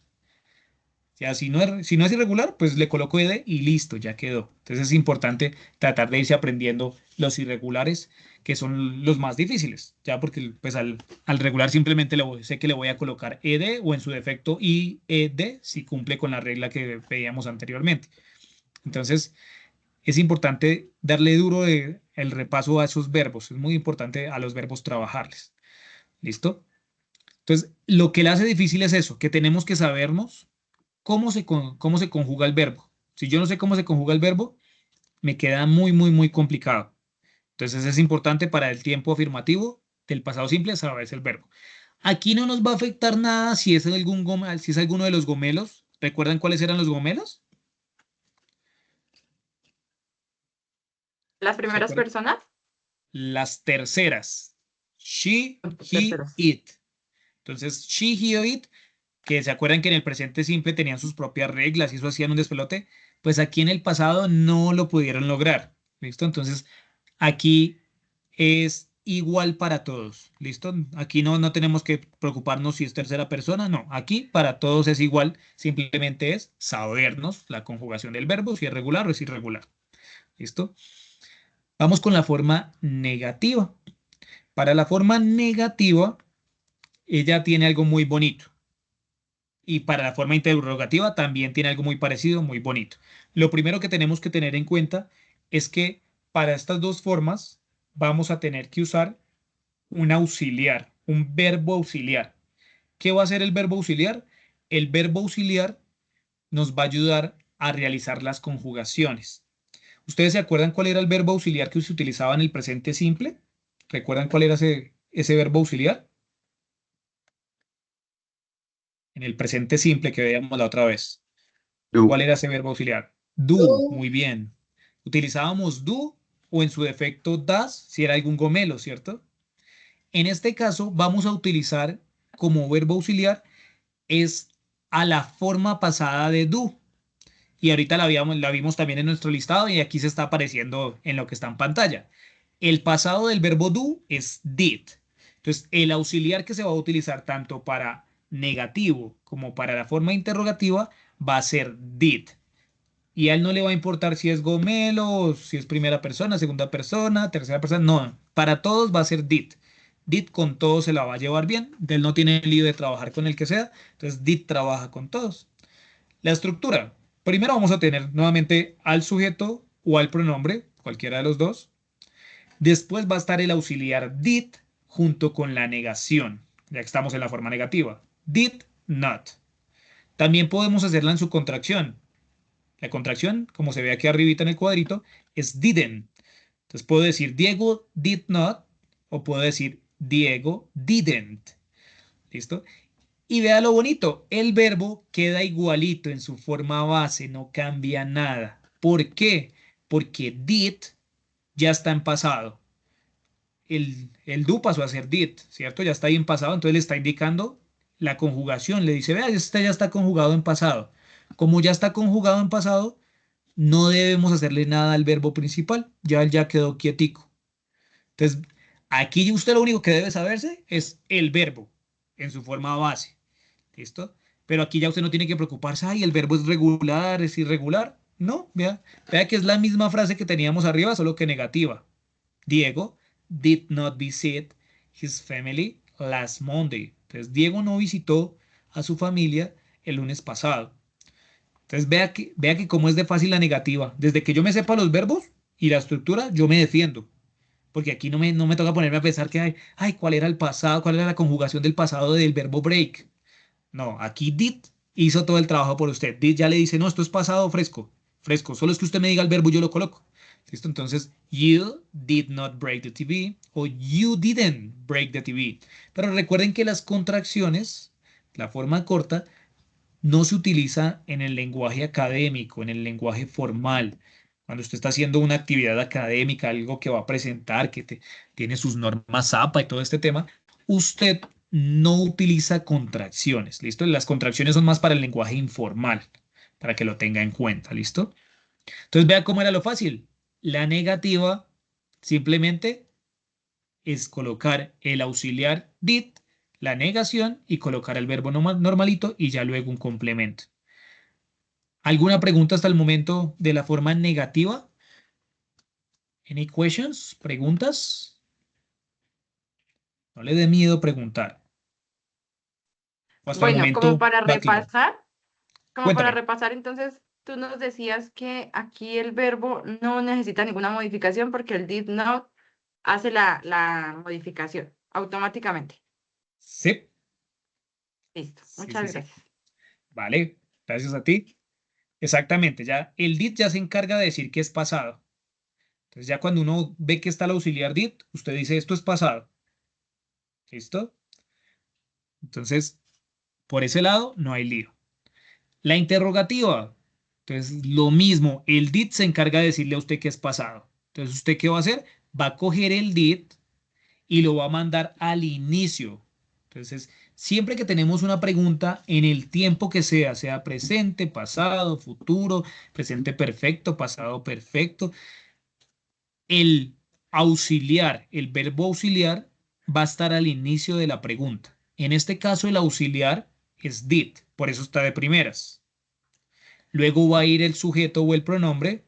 Ya, si no es irregular, pues le coloco ed y listo, ya quedó. Entonces es importante tratar de irse aprendiendo los irregulares, que son los más difíciles, ya porque pues al regular simplemente sé que le voy a colocar ed o en su defecto ied si cumple con la regla que veíamos anteriormente. Entonces, es importante darle duro el repaso a esos verbos. Es muy importante a los verbos trabajarles. ¿Listo? Entonces, lo que le hace difícil es eso, que tenemos que sabernos cómo se conjuga el verbo. Si yo no sé cómo se conjuga el verbo, me queda muy, muy, muy complicado. Entonces, es importante para el tiempo afirmativo del pasado simple saberse el verbo. Aquí no nos va a afectar nada si es si es alguno de los gomelos. ¿Recuerdan cuáles eran los gomelos? Las ¿Se primeras acuerdan? personas. Las terceras. She, he, Terceras. it. Entonces, she, he, o it, que se acuerdan que en el presente simple tenían sus propias reglas y eso hacían un despelote, pues aquí en el pasado no lo pudieron lograr. ¿Listo? Entonces, aquí es igual para todos. ¿Listo? Aquí no tenemos que preocuparnos si es tercera persona, no. Aquí para todos es igual, simplemente es sabernos la conjugación del verbo, si es regular o es irregular. ¿Listo? Vamos con la forma negativa. Para la forma negativa, ella tiene algo muy bonito. Y para la forma interrogativa también tiene algo muy parecido, muy bonito. Lo primero que tenemos que tener en cuenta es que para estas dos formas vamos a tener que usar un auxiliar, un verbo auxiliar. ¿Qué va a hacer el verbo auxiliar? El verbo auxiliar nos va a ayudar a realizar las conjugaciones. ¿Ustedes se acuerdan cuál era el verbo auxiliar que se utilizaba en el presente simple? ¿Recuerdan cuál era ese verbo auxiliar? En el presente simple que veíamos la otra vez. Do. ¿Cuál era ese verbo auxiliar? Do, Do, muy bien. Utilizábamos do o en su defecto das si era algún gomelo, ¿cierto? En este caso vamos a utilizar como verbo auxiliar es a la forma pasada de do. Y ahorita la vimos también en nuestro listado y aquí se está apareciendo en lo que está en pantalla. El pasado del verbo do es did. Entonces, el auxiliar que se va a utilizar tanto para negativo como para la forma interrogativa va a ser did. Y a él no le va a importar si es gomelo, si es primera persona, segunda persona, tercera persona. No, para todos va a ser did. Did con todos se la va a llevar bien. Él no tiene lío de trabajar con el que sea. Entonces, did trabaja con todos. La estructura. Primero vamos a tener nuevamente al sujeto o al pronombre, cualquiera de los dos. Después va a estar el auxiliar did junto con la negación, ya que estamos en la forma negativa. Did not. También podemos hacerla en su contracción. La contracción, como se ve aquí arribita en el cuadrito, es didn't. Entonces puedo decir Diego did not o puedo decir Diego didn't. ¿Listo? Y vea lo bonito, el verbo queda igualito en su forma base, no cambia nada. ¿Por qué? Porque did ya está en pasado. El do pasó a ser did, ¿cierto? Ya está ahí en pasado, entonces le está indicando la conjugación. Le dice, vea, este ya está conjugado en pasado. Como ya está conjugado en pasado, no debemos hacerle nada al verbo principal, ya él ya quedó quietico. Entonces, aquí usted lo único que debe saberse es el verbo en su forma base. ¿Listo? Pero aquí ya usted no tiene que preocuparse, ay, el verbo es regular, es irregular. No, vea que es la misma frase que teníamos arriba, solo que negativa. Diego did not visit his family last Monday. Entonces, Diego no visitó a su familia el lunes pasado. Entonces, vea que cómo es de fácil la negativa. Desde que yo me sepa los verbos y la estructura, yo me defiendo. Porque aquí no me toca ponerme a pensar que, ay, ¿cuál era el pasado? ¿Cuál era la conjugación del pasado del verbo break? No, aquí did hizo todo el trabajo por usted. Did ya le dice, no, esto es pasado fresco, fresco. Solo es que usted me diga el verbo y yo lo coloco. ¿Listo? Entonces, you did not break the TV o you didn't break the TV. Pero recuerden que las contracciones, la forma corta, no se utiliza en el lenguaje académico, en el lenguaje formal. Cuando usted está haciendo una actividad académica, algo que va a presentar, tiene sus normas APA y todo este tema, usted no utiliza contracciones, ¿listo? Las contracciones son más para el lenguaje informal, para que lo tenga en cuenta, ¿listo? Entonces vea cómo era lo fácil. La negativa simplemente es colocar el auxiliar did, la negación y colocar el verbo normalito y ya luego un complemento. ¿Alguna pregunta hasta el momento de la forma negativa? Any questions? ¿Preguntas? No le dé miedo preguntar. O hasta el Bueno, momento va claro. como para Cuéntame. repasar, entonces tú nos decías que aquí el verbo no necesita ninguna modificación porque el did not hace la modificación automáticamente. Sí, Listo, sí, sí, muchas sí. gracias. Vale, gracias a ti. Exactamente, ya el did ya se encarga de decir que es pasado. Entonces ya cuando uno ve que está el auxiliar did, usted dice esto es pasado. ¿Listo? Entonces, por ese lado, no hay lío. La interrogativa. Entonces, lo mismo, el did se encarga de decirle a usted que es pasado. Entonces, ¿usted qué va a hacer? Va a coger el did y lo va a mandar al inicio. Entonces, siempre que tenemos una pregunta en el tiempo que sea presente, pasado, futuro, presente perfecto, pasado perfecto, el auxiliar, el verbo auxiliar va a estar al inicio de la pregunta. En este caso, el auxiliar es did, por eso está de primeras. Luego va a ir el sujeto o el pronombre.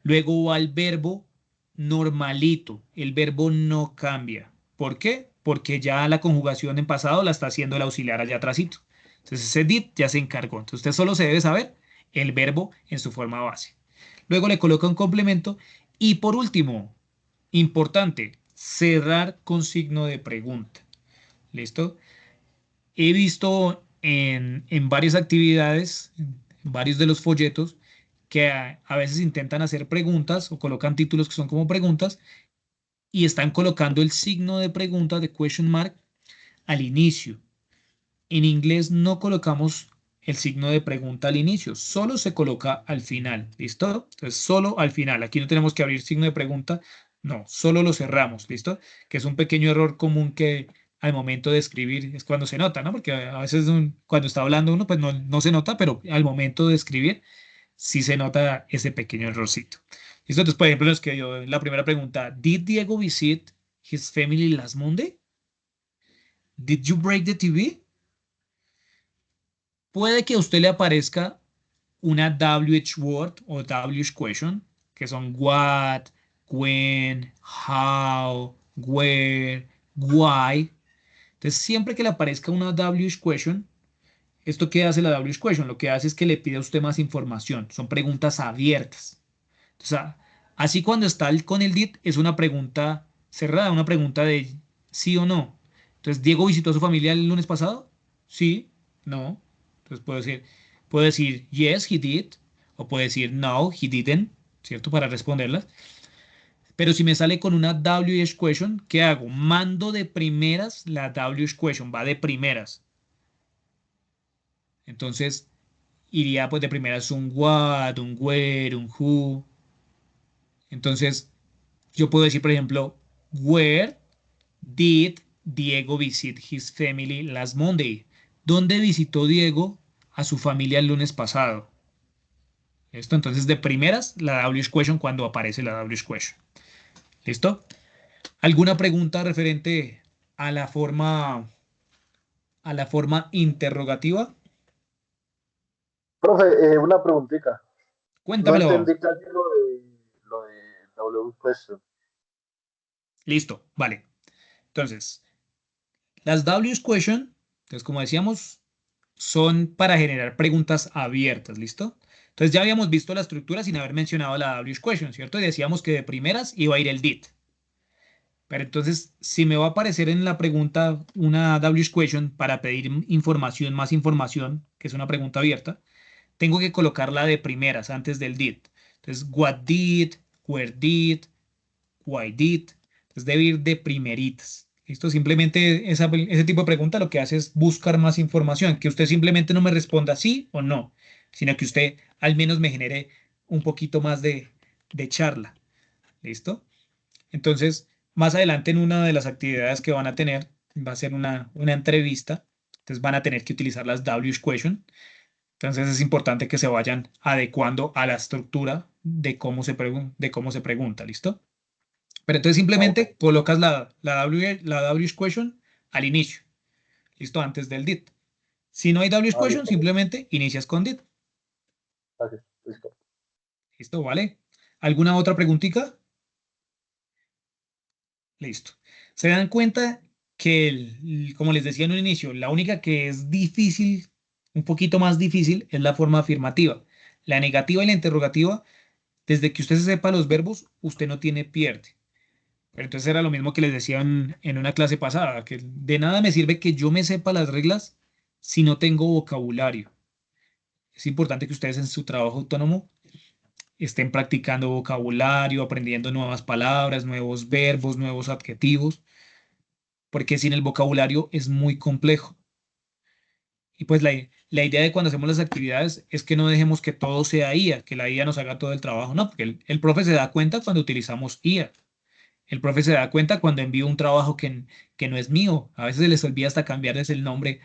Luego va el verbo normalito. El verbo no cambia. ¿Por qué? Porque ya la conjugación en pasado la está haciendo el auxiliar allá atrásito. Entonces ese did ya se encargó. Entonces usted solo se debe saber el verbo en su forma base. Luego le coloca un complemento. Y por último, importante, cerrar con signo de pregunta. ¿Listo? He visto en varias actividades, en varios de los folletos, que a veces intentan hacer preguntas o colocan títulos que son como preguntas y están colocando el signo de pregunta de question mark al inicio. En inglés no colocamos el signo de pregunta al inicio, solo se coloca al final. ¿Listo? Entonces, solo al final. Aquí no tenemos que abrir signo de pregunta, no, solo lo cerramos. ¿Listo? Que es un pequeño error común que al momento de escribir es cuando se nota, ¿no? Porque a veces cuando está hablando uno, pues no se nota, pero al momento de escribir sí se nota ese pequeño errorcito. ¿Listo? Entonces, por ejemplo, nos quedó la primera pregunta. ¿Did Diego visit his family last Monday? ¿Did you break the TV? Puede que a usted le aparezca una WH word o WH question, que son what, when, how, where, why. Entonces, siempre que le aparezca una WH question, ¿esto qué hace la WH question? Lo que hace es que le pide a usted más información. Son preguntas abiertas. O sea, así cuando está con el did es una pregunta cerrada, una pregunta de sí o no. Entonces, ¿Diego visitó a su familia el lunes pasado? Sí, no. Entonces puedo decir yes, he did, o puedo decir no, he didn't, ¿cierto? Para responderlas. Pero si me sale con una WH question, ¿qué hago? Mando de primeras la WH question, va de primeras. Entonces, iría pues de primeras un what, un where, un who. Entonces, yo puedo decir, por ejemplo, where did Diego visit his family last Monday? ¿Dónde visitó Diego a su familia el lunes pasado? ¿Listo? Entonces, de primeras, la WH question cuando aparece la WH question. ¿Listo? ¿Alguna pregunta referente a la forma interrogativa? Profe, una preguntita. No Cuéntamelo. entendí casi lo de W question. Listo, vale. Entonces, las WH question, entonces como decíamos, son para generar preguntas abiertas, ¿listo? Entonces ya habíamos visto la estructura sin haber mencionado la WH question, ¿cierto? Y decíamos que de primeras iba a ir el did. Pero entonces, si me va a aparecer en la pregunta una WH question para pedir información, más información, que es una pregunta abierta, tengo que colocarla de primeras antes del did. Entonces, what did, where did, why did. Entonces debe ir de primeritas. ¿Listo? Simplemente ese tipo de pregunta lo que hace es buscar más información, que usted simplemente no me responda sí o no, sino que usted al menos me genere un poquito más de charla. ¿Listo? Entonces, más adelante en una de las actividades que van a tener, va a ser una entrevista, entonces van a tener que utilizar las WH question. Entonces es importante que se vayan adecuando a la estructura de cómo se pregunta, ¿listo? Pero entonces Ah, ok, simplemente colocas la WH question al inicio, ¿listo? Antes del did. Si no hay WH question, listo. simplemente inicias con did. Gracias, listo. ¿Listo? ¿Vale? ¿Alguna otra preguntita? Listo. ¿Se dan cuenta que, como les decía en un inicio, la única que es difícil, un poquito más difícil, es la forma afirmativa? La negativa y la interrogativa, desde que usted se sepa los verbos, usted no tiene pierde. Pero entonces era lo mismo que les decía en una clase pasada, que de nada me sirve que yo me sepa las reglas si no tengo vocabulario. Es importante que ustedes en su trabajo autónomo estén practicando vocabulario, aprendiendo nuevas palabras, nuevos verbos, nuevos adjetivos, porque sin el vocabulario es muy complejo. Y pues la idea de cuando hacemos las actividades es que no dejemos que todo sea IA, que la IA nos haga todo el trabajo. No, porque el profe se da cuenta cuando utilizamos IA. El profe se da cuenta cuando envío un trabajo que no es mío. A veces se les olvida hasta cambiarles el nombre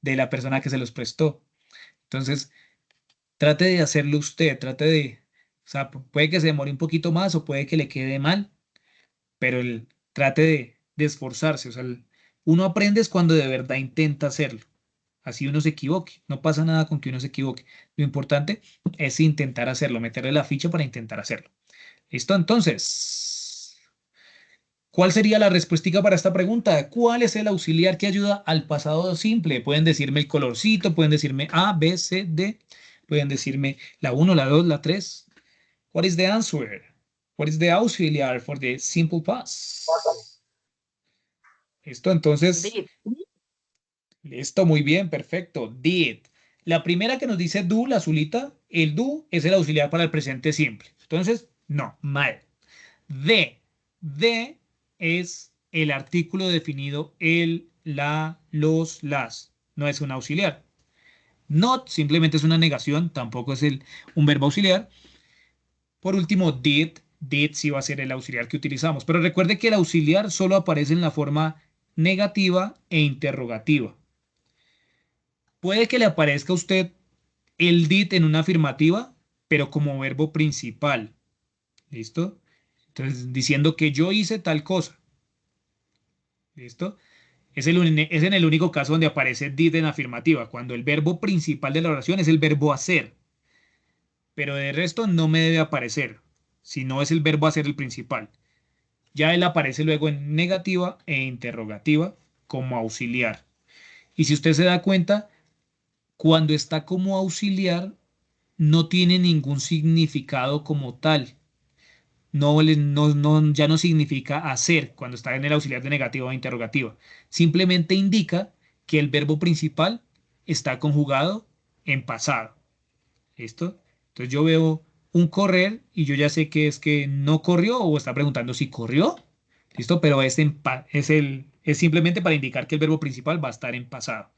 de la persona que se los prestó. Entonces, trate de hacerlo usted, o sea, puede que se demore un poquito más o puede que le quede mal, pero trate de esforzarse. O sea, uno aprende es cuando de verdad intenta hacerlo. Así uno se equivoque. No pasa nada con que uno se equivoque. Lo importante es intentar hacerlo, meterle la ficha para intentar hacerlo. ¿Listo? Entonces, ¿cuál sería la respuesta para esta pregunta? ¿Cuál es el auxiliar que ayuda al pasado simple? Pueden decirme el colorcito, pueden decirme A, B, C, D, pueden decirme la 1, la 2, la 3. What is the answer? What is the auxiliar for the simple past? ¿Listo? Entonces, Did. listo, muy bien, perfecto. Did. La primera que nos dice do, la azulita, el do es el auxiliar para el presente simple. Entonces, no, mal. De es el artículo definido el, la, los, las. No es un auxiliar. Not simplemente es una negación, tampoco es un verbo auxiliar. Por último, did sí va a ser el auxiliar que utilizamos. Pero recuerde que el auxiliar solo aparece en la forma negativa e interrogativa. Puede que le aparezca a usted el did en una afirmativa, pero como verbo principal. ¿Listo? Entonces, diciendo que yo hice tal cosa. ¿Listo? Es en el único caso donde aparece did en afirmativa, cuando el verbo principal de la oración es el verbo hacer. Pero de resto no me debe aparecer, si no es el verbo hacer el principal. Ya él aparece luego en negativa e interrogativa como auxiliar. Y si usted se da cuenta, cuando está como auxiliar, no tiene ningún significado como tal. Ya no significa hacer cuando está en el auxiliar de negativa o interrogativa. Simplemente indica que el verbo principal está conjugado en pasado. ¿Listo? Entonces yo veo un correr y yo ya sé que es que no corrió o está preguntando si corrió. ¿Listo? Pero es simplemente para indicar que el verbo principal va a estar en pasado.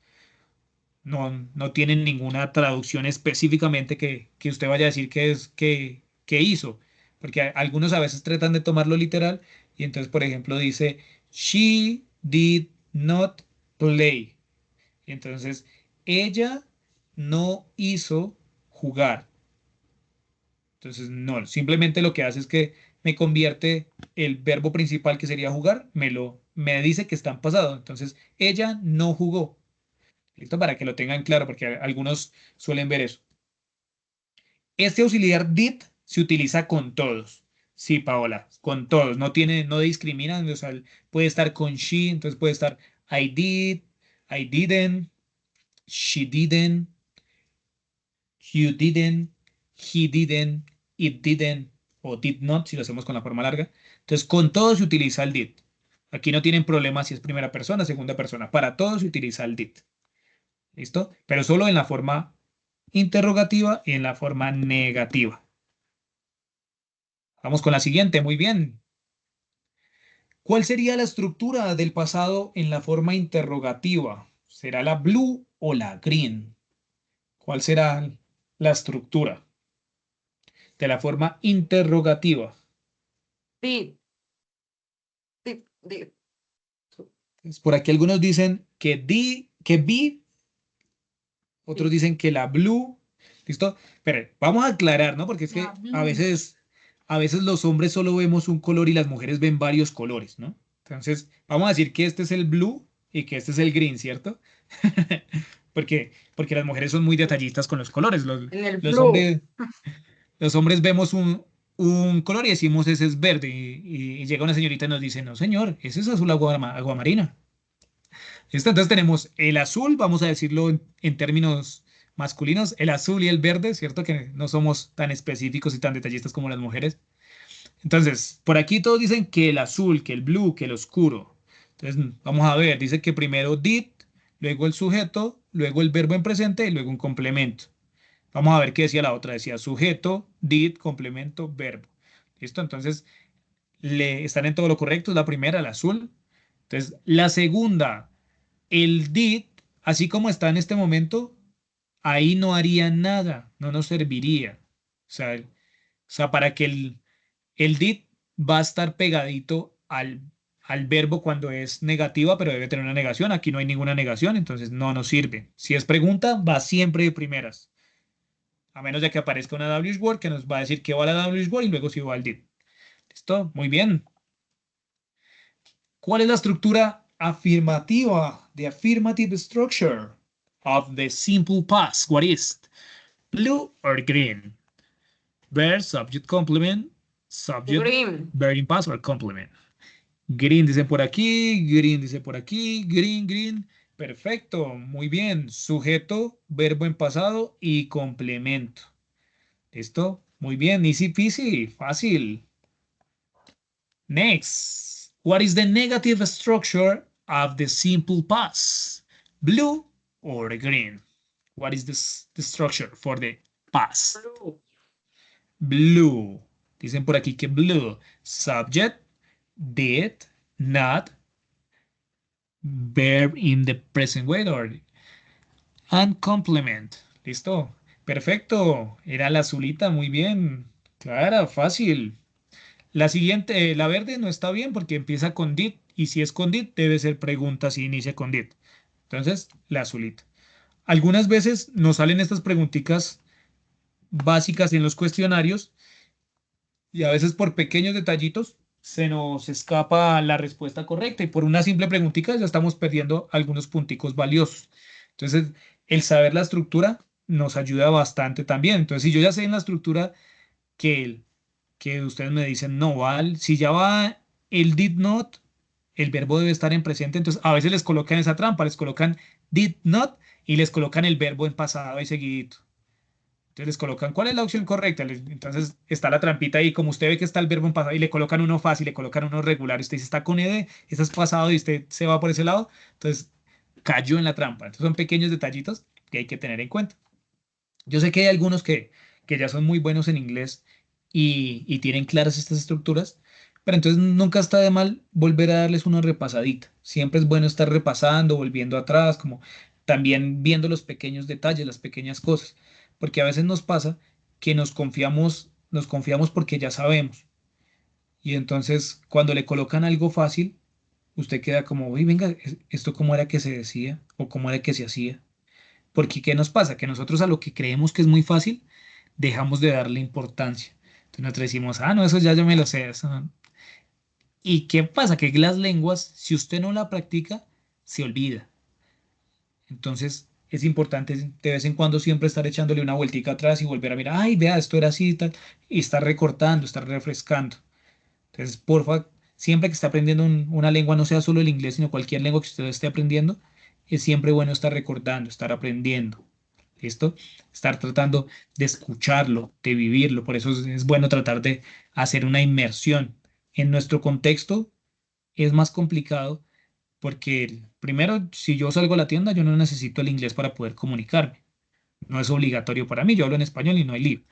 No tienen ninguna traducción específicamente que usted vaya a decir que hizo, porque algunos a veces tratan de tomarlo literal y entonces, por ejemplo, dice, she did not play. Y entonces, ella no hizo jugar. Entonces, no, simplemente lo que hace es que me convierte el verbo principal que sería jugar, me dice que está en pasado. Entonces, ella no jugó. ¿Listo? Para que lo tengan claro, porque algunos suelen ver eso. Este auxiliar did se utiliza con todos. Sí, Paola, con todos. No discrimina, o sea, puede estar con she, entonces puede estar I did, I didn't, she didn't, you didn't, he didn't, it didn't, o did not, si lo hacemos con la forma larga. Entonces, con todos se utiliza el did. Aquí no tienen problema si es primera persona, segunda persona. Para todos se utiliza el did. ¿Listo? Pero solo en la forma interrogativa y en la forma negativa. Vamos con la siguiente, muy bien. ¿Cuál sería la estructura del pasado en la forma interrogativa? ¿Será la blue o la green? ¿Cuál será la estructura de la forma interrogativa? Did. Did. Pues por aquí algunos dicen que be, otros dicen que la blue. ¿Listo? Pero vamos a aclarar, ¿no? Porque es que La blue. a veces los hombres solo vemos un color y las mujeres ven varios colores, ¿no? Entonces, vamos a decir que este es el blue y que este es el green, ¿cierto? Porque las mujeres son muy detallistas con los colores. En el Los blue. hombres vemos un color y decimos ese es verde. Y llega una señorita y nos dice, no, señor, ese es azul aguamarina. ¿Listo? Entonces tenemos el azul, vamos a decirlo en términos masculinos, el azul y el verde, ¿cierto? Que no somos tan específicos y tan detallistas como las mujeres. Entonces, por aquí todos dicen que el azul, que el blue, que el oscuro. Entonces, vamos a ver, dice que primero did, luego el sujeto, luego el verbo en presente y luego un complemento. Vamos a ver qué decía la otra. Decía sujeto, did, complemento, verbo. ¿Listo? Entonces, están en todo lo correcto. Es la primera, el azul. Entonces, la segunda, el did, así como está en este momento, ahí no haría nada, no nos serviría. O sea, para que el did va a estar pegadito al verbo cuando es negativa, pero debe tener una negación. Aquí no hay ninguna negación, entonces no nos sirve. Si es pregunta, va siempre de primeras. A menos de que aparezca una WH word que nos va a decir que va la WH word y luego si va al did. ¿Listo? Muy bien. ¿Cuál es la estructura afirmativa? The affirmative structure of the simple past. What is it? Blue or green? Verb, subject, complement, subject, Green. verb in past or complement. Green dice por aquí, green dice por aquí, green, green. Perfecto, muy bien. Sujeto, verbo en pasado y complemento. ¿Listo? Muy bien, easy peasy, fácil. Next, what is the negative structure of the simple past? Blue or green? What is the structure for the past? Blue. Blue. Dicen por aquí que blue. Subject, did, not, verb in the present way or and complement. ¿Listo? Perfecto. Era la azulita, muy bien. Clara, fácil. La siguiente, la verde no está bien porque empieza con did y si es con did debe ser pregunta si inicia con did. Entonces, la azulita. Algunas veces nos salen estas preguntitas básicas en los cuestionarios y a veces por pequeños detallitos se nos escapa la respuesta correcta y por una simple preguntita ya estamos perdiendo algunos punticos valiosos. Entonces, el saber la estructura nos ayuda bastante también. Entonces, si yo ya sé en la estructura que ustedes me dicen, no, si ya va el did not, el verbo debe estar en presente, entonces a veces les colocan esa trampa, les colocan did not y les colocan el verbo en pasado ahí seguidito. Entonces les colocan, ¿cuál es la opción correcta? Entonces está la trampita ahí, como usted ve que está el verbo en pasado y le colocan uno fácil, le colocan uno regular, usted dice está con ed, está es pasado y usted se va por ese lado, entonces cayó en la trampa. Entonces son pequeños detallitos que hay que tener en cuenta. Yo sé que hay algunos que ya son muy buenos en inglés y tienen claras estas estructuras, pero entonces nunca está de mal volver a darles una repasadita. Siempre es bueno estar repasando, volviendo atrás, como también viendo los pequeños detalles, las pequeñas cosas, porque a veces nos pasa que nos confiamos porque ya sabemos. Y entonces cuando le colocan algo fácil, usted queda como, uy, venga, ¿esto cómo era que se decía o cómo era que se hacía? Porque ¿qué nos pasa? Que nosotros a lo que creemos que es muy fácil, dejamos de darle importancia. Entonces nosotros decimos, no, eso ya yo me lo sé. ¿Y qué pasa? Que las lenguas, si usted no la practica, se olvida. Entonces es importante de vez en cuando siempre estar echándole una vueltica atrás y volver a mirar, ay, vea, esto era así y tal, y estar recortando, estar refrescando. Entonces, porfa, siempre que esté aprendiendo una lengua, no sea solo el inglés, sino cualquier lengua que usted esté aprendiendo, es siempre bueno estar recordando, estar aprendiendo. ¿Listo? Estar tratando de escucharlo, de vivirlo. Por eso es bueno tratar de hacer una inmersión. En nuestro contexto es más complicado porque, primero, si yo salgo a la tienda, yo no necesito el inglés para poder comunicarme. No es obligatorio para mí, yo hablo en español y no hay lío.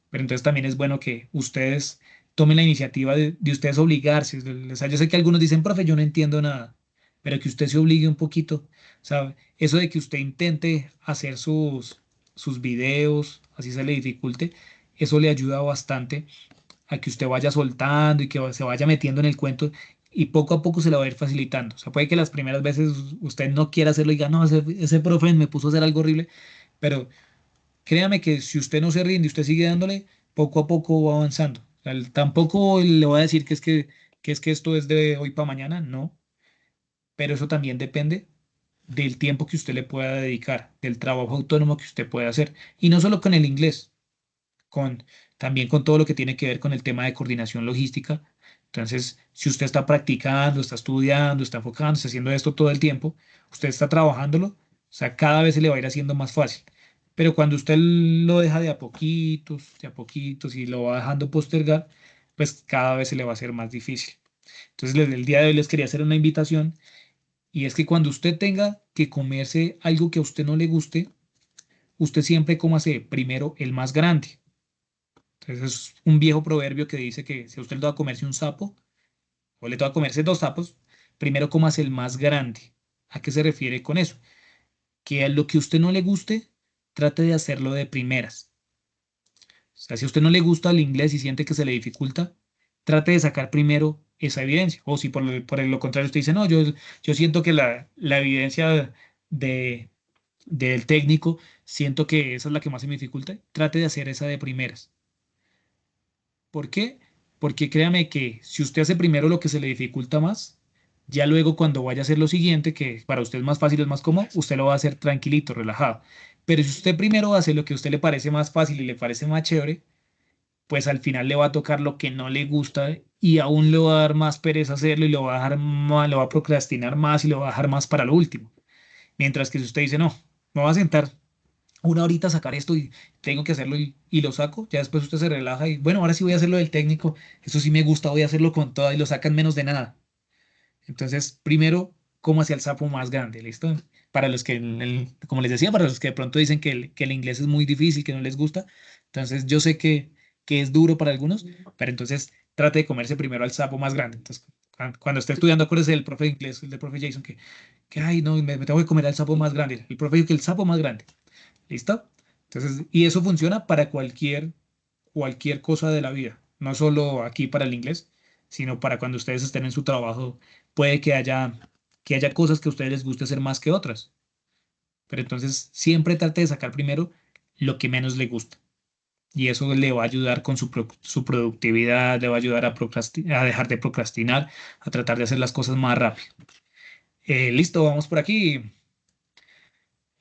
Pero entonces también es bueno que ustedes tomen la iniciativa de ustedes obligarse. O sea, yo sé que algunos dicen, profe, yo no entiendo nada, pero que usted se obligue un poquito. O sea, eso de que usted intente hacer sus videos, así se le dificulte, eso le ayuda bastante a que usted vaya soltando y que se vaya metiendo en el cuento y poco a poco se la va a ir facilitando. O sea, puede que las primeras veces usted no quiera hacerlo y diga, no, ese profe me puso a hacer algo horrible, pero créame que si usted no se rinde, usted sigue dándole, poco a poco va avanzando. O sea, tampoco le voy a decir que esto es de hoy para mañana, no, pero eso también depende del tiempo que usted le pueda dedicar, del trabajo autónomo que usted pueda hacer. Y no solo con el inglés, con, también con todo lo que tiene que ver con el tema de coordinación logística. Entonces, si usted está practicando, está estudiando, está enfocándose, haciendo esto todo el tiempo, usted está trabajándolo, o sea, cada vez se le va a ir haciendo más fácil. pero cuando usted lo deja de a poquitos y lo va dejando postergar, pues cada vez se le va a hacer más difícil. Entonces, el día de hoy les quería hacer una invitación y es que cuando usted tenga que comerse algo que a usted no le guste, usted siempre cómase primero el más grande. Entonces, es un viejo proverbio que dice que si a usted le va a comerse un sapo o le va a comerse dos sapos, primero cómase el más grande. ¿A qué se refiere con eso? Que a lo que a usted no le guste, trate de hacerlo de primeras. O sea, si a usted no le gusta el inglés y siente que se le dificulta, trate de sacar primero esa evidencia. O si por lo contrario usted dice, no, yo siento que la evidencia de, del técnico, siento que esa es la que más se me dificulta, trate de hacer esa de primeras. ¿Por qué? Porque créame que si usted hace primero lo que se le dificulta más, ya luego cuando vaya a hacer lo siguiente, que para usted es más fácil, es más cómodo, usted lo va a hacer tranquilito, relajado. Pero si usted primero hace lo que a usted le parece más fácil y le parece más chévere, pues al final le va a tocar lo que no le gusta y aún le va a dar más pereza hacerlo y lo va a dejar más, lo va a procrastinar más y lo va a dejar más para lo último. Mientras que si usted dice, no, me voy a sentar una horita a sacar esto y tengo que hacerlo y lo saco, ya después usted se relaja y bueno, ahora sí voy a hacerlo del técnico, eso sí me gusta, voy a hacerlo con toda y lo sacan menos de nada. Entonces, primero, como hacia el sapo más grande, ¿listo? Para los que, como les decía, para los que de pronto dicen que el inglés es muy difícil, que no les gusta, entonces yo sé que es duro para algunos, pero entonces trate de comerse primero al sapo más grande. Entonces, cuando esté estudiando, acuérdese del profe de inglés, el del profe Jason, que ay, no, me tengo que comer al sapo más grande. El profe dijo que el sapo más grande. ¿Listo? Entonces, y eso funciona para cualquier cosa de la vida, no solo aquí para el inglés, sino para cuando ustedes estén en su trabajo, puede que haya cosas que a ustedes les guste hacer más que otras. Pero entonces siempre trate de sacar primero lo que menos le gusta. Y eso le va a ayudar con su productividad, le va a ayudar a dejar de procrastinar, a tratar de hacer las cosas más rápido. Listo, vamos por aquí.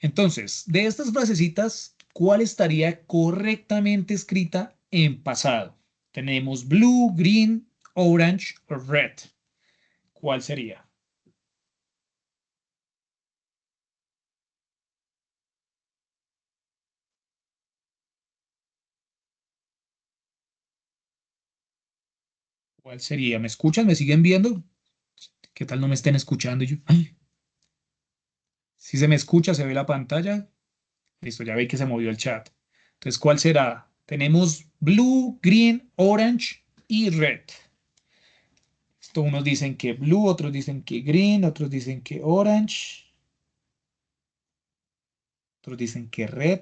Entonces, de estas frasecitas, ¿cuál estaría correctamente escrita en pasado? Tenemos blue, green, orange o red. ¿Cuál sería? ¿Cuál sería? ¿Me escuchan? ¿Me siguen viendo? ¿Qué tal no me estén escuchando? Y yo, ay, si se me escucha, se ve la pantalla. Listo, ya ve que se movió el chat. Entonces, ¿cuál será? Tenemos blue, green, orange y red. Esto unos dicen que blue, otros dicen que green, otros dicen que orange, otros dicen que red.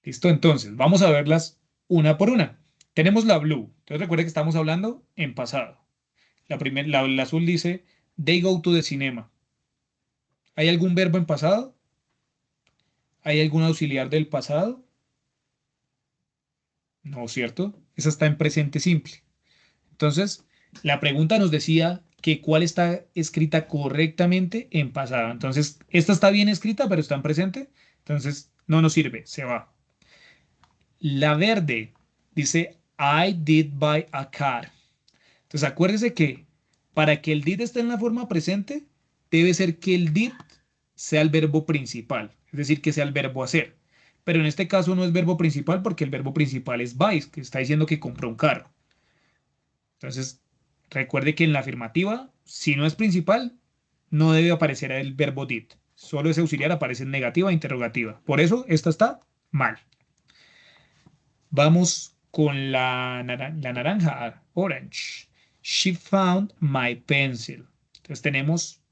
Listo, entonces, vamos a verlas una por una. Tenemos la blue. Entonces, recuerde que estamos hablando en pasado. La azul dice, they go to the cinema. ¿Hay algún verbo en pasado? ¿Hay algún auxiliar del pasado? No, ¿cierto? Esa está en presente simple. Entonces, la pregunta nos decía que cuál está escrita correctamente en pasado. Entonces, esta está bien escrita, pero está en presente. Entonces, no nos sirve, se va. La verde dice, I did buy a car. Entonces, acuérdese que para que el did esté en la forma presente, debe ser que el did sea el verbo principal, es decir, que sea el verbo hacer. Pero en este caso no es verbo principal porque el verbo principal es buy, que está diciendo que compró un carro. Entonces, recuerde que en la afirmativa, si no es principal, no debe aparecer el verbo did. Solo ese auxiliar aparece en negativa e interrogativa. Por eso, esta está mal. Vamos con la naranja, orange. She found my pencil. Entonces tenemos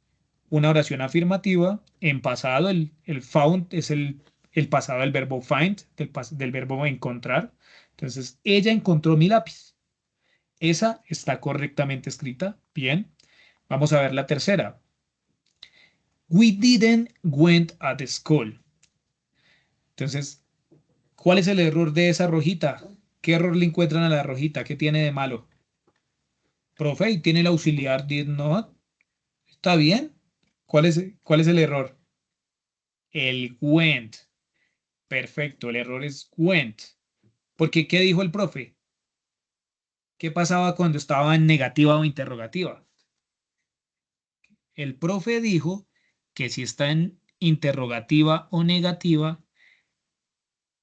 una oración afirmativa. En pasado, el found es el pasado del verbo find, del verbo encontrar. Entonces, ella encontró mi lápiz. Esa está correctamente escrita. Bien. Vamos a ver la tercera. We didn't went at the school. Entonces, ¿cuál es el error de esa rojita? ¿Qué error le encuentran a la rojita? ¿Qué tiene de malo? Profe, y tiene el auxiliar did not. ¿Está bien? ¿Cuál es el error? El went. Perfecto, el error es went. Porque, ¿qué dijo el profe? ¿Qué pasaba cuando estaba en negativa o interrogativa? El profe dijo que si está en interrogativa o negativa,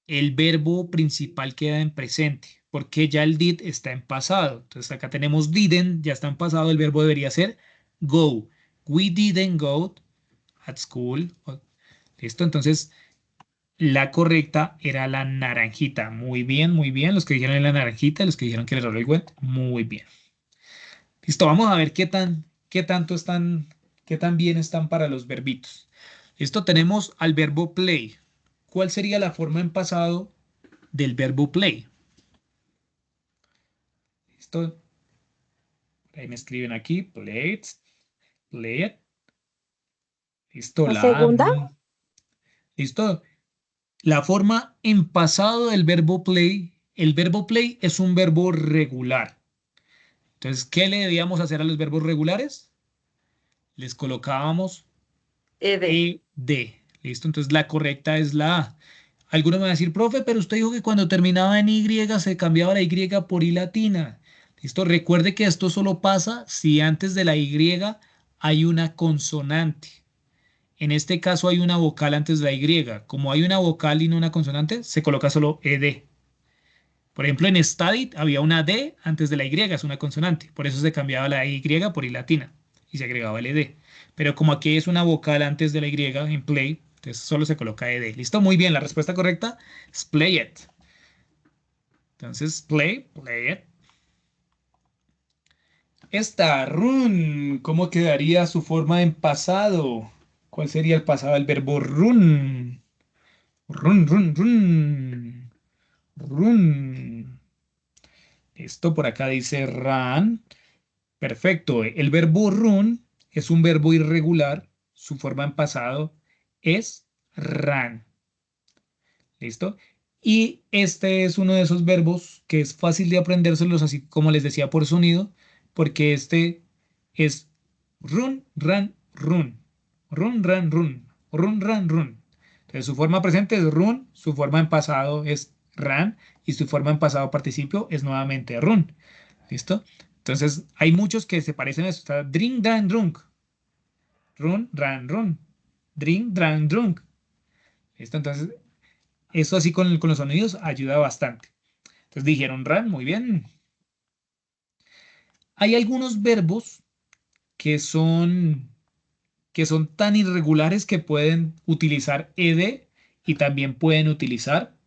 el verbo principal queda en presente, porque ya el did está en pasado. Entonces acá tenemos didn't, ya está en pasado, el verbo debería ser go. We didn't go at school. ¿Listo? Entonces la correcta era la naranjita. Muy bien, muy bien. Los que dijeron la naranjita, los que dijeron que el error el wet, muy bien. Listo, vamos a ver qué tan bien están para los verbitos. Listo, tenemos al verbo play. ¿Cuál sería la forma en pasado del verbo play? Listo. Ahí me escriben aquí, played, played. Listo, La la A. segunda, Listo. La forma en pasado del verbo play, el verbo play es un verbo regular. Entonces, ¿qué le debíamos hacer a los verbos regulares? Les colocábamos ED. ed. ¿Listo? Entonces, la correcta es la A. Algunos me van a decir, profe, pero usted dijo que cuando terminaba en Y se cambiaba la Y por I latina. ¿Listo? Recuerde que esto solo pasa si antes de la Y hay una consonante. En este caso hay una vocal antes de la Y. Como hay una vocal y no una consonante, se coloca solo ed. Por ejemplo, en studied había una D antes de la Y, es una consonante. Por eso se cambiaba la Y por I latina y se agregaba el ed. Pero como aquí es una vocal antes de la Y en play, entonces solo se coloca ed. ¿Listo? Muy bien, la respuesta correcta es play it. Entonces, play it. Esta, run, ¿cómo quedaría su forma en pasado? ¿Cuál sería el pasado del verbo run? Run, run, run. Run. Esto por acá dice run. Perfecto. El verbo run es un verbo irregular. Su forma en pasado es ran. ¿Listo? Y este es uno de esos verbos que es fácil de aprendérselos, así como les decía, por sonido, porque este es run, ran, run. Run, ran, run. Run, ran, run. Entonces su forma presente es run, su forma en pasado es ran y su forma en pasado participio es nuevamente run. ¿Listo? Entonces hay muchos que se parecen a eso. Está drink, dran, drunk. Run, ran, run. Drink, dran, drunk. ¿Listo? Entonces eso así con los sonidos ayuda bastante. Entonces dijeron ran, muy bien. Hay algunos verbos que son, que son tan irregulares que pueden utilizar ed y también pueden utilizar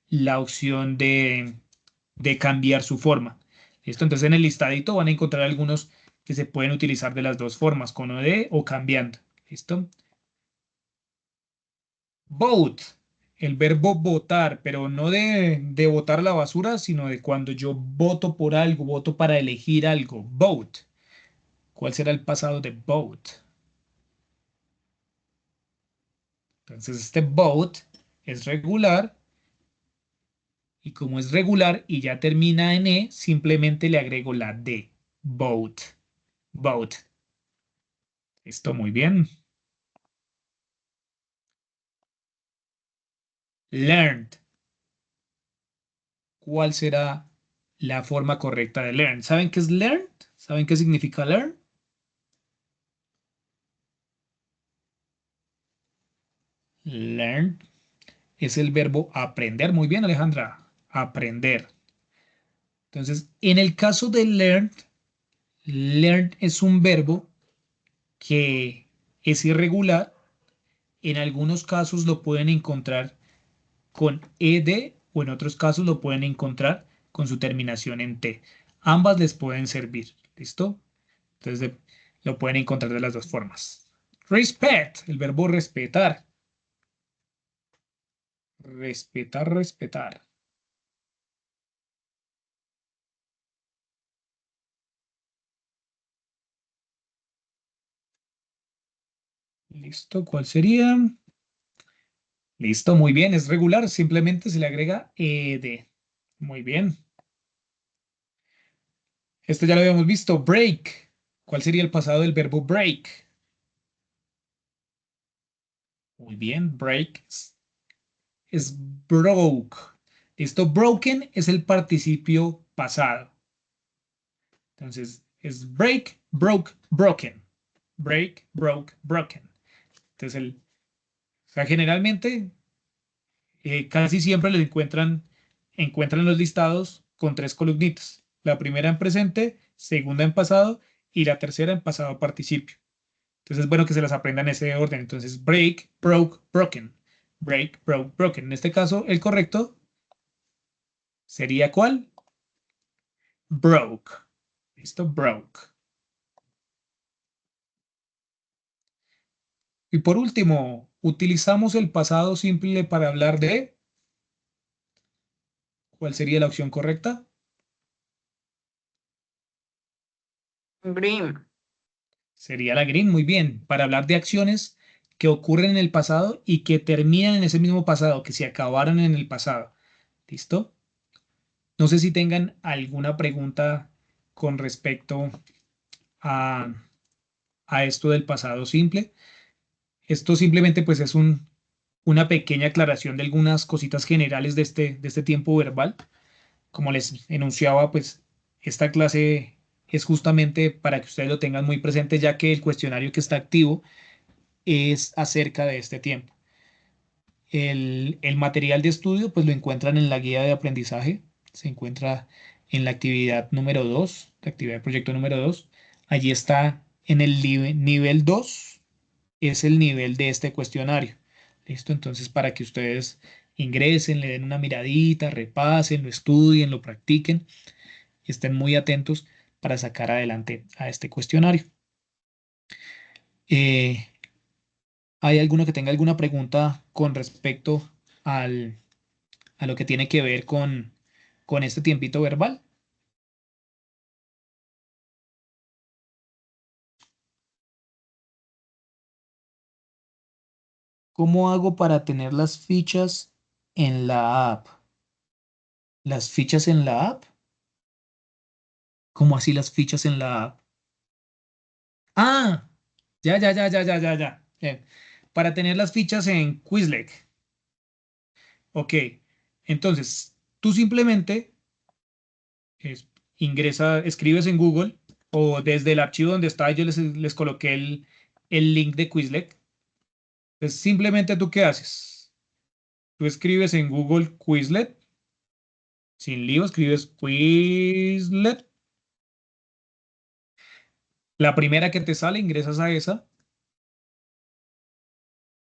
la opción de cambiar su forma. ¿Listo? Entonces en el listadito van a encontrar algunos que se pueden utilizar de las dos formas, con ed o cambiando. ¿Listo? Vote, el verbo votar, pero no de botar a la basura, sino de cuando yo voto por algo, voto para elegir algo. Vote. ¿Cuál será el pasado de vote? Entonces este vote es regular y como es regular y ya termina en e, simplemente le agrego la d. Vote. Vote. Listo, muy bien. Learned. ¿Cuál será la forma correcta de learn? ¿Saben qué es learned? ¿Saben qué significa learn? Learn es el verbo aprender. Muy bien, Alejandra. Aprender. Entonces, en el caso de learn, learn es un verbo que es irregular. En algunos casos lo pueden encontrar con ed o en otros casos lo pueden encontrar con su terminación en t. Ambas les pueden servir. ¿Listo? Entonces lo pueden encontrar de las dos formas. Respect, el verbo respetar. Respetar, respetar. ¿Listo? ¿Cuál sería? Listo, muy bien, es regular, simplemente se le agrega ed. Muy bien. Esto ya lo habíamos visto, break. ¿Cuál sería el pasado del verbo break? Muy bien, break es broke. Listo, broken es el participio pasado. Entonces, es break, broke, broken. Break, broke, broken. Entonces, o sea, generalmente casi siempre les encuentran los listados con 3 columnitas. La primera en presente, segunda en pasado y la tercera en pasado participio. Entonces es bueno que se las aprendan en ese orden. Entonces, break, broke, broken. Break, broke, broken. En este caso, el correcto sería ¿cuál? Broke. ¿Listo? Broke. Y por último, utilizamos el pasado simple para hablar de ¿cuál sería la opción correcta? Green. Sería la green, muy bien, para hablar de acciones que ocurren en el pasado y que terminan en ese mismo pasado, que se acabaron en el pasado. ¿Listo? No sé si tengan alguna pregunta con respecto a, a esto del pasado simple. Esto simplemente pues es una pequeña aclaración de algunas cositas generales de este tiempo verbal. Como les enunciaba, pues esta clase es justamente para que ustedes lo tengan muy presente, ya que el cuestionario que está activo es acerca de este tiempo. El material de estudio pues lo encuentran en la guía de aprendizaje, se encuentra en la actividad número 2, la actividad de proyecto número 2. Allí está en el nivel 2, es el nivel de este cuestionario. ¿Listo? Entonces para que ustedes ingresen, le den una miradita, repasen, lo estudien, lo practiquen y estén muy atentos para sacar adelante a este cuestionario. Eh, ¿Hay alguno que tenga alguna pregunta con respecto a lo que tiene que ver con este tiempito verbal? ¿Cómo hago para tener las fichas en la app? ¿Las fichas en la app? ¿Cómo así las fichas en la app? Ah, ya. Bien. Para tener las fichas en Quizlet. Ok. Entonces, tú simplemente es- escribes en Google o desde el archivo donde está, yo les coloqué el link de Quizlet. Entonces, simplemente tú qué haces? Tú escribes en Google Quizlet, sin lío, escribes Quizlet. La primera que te sale, ingresas a esa.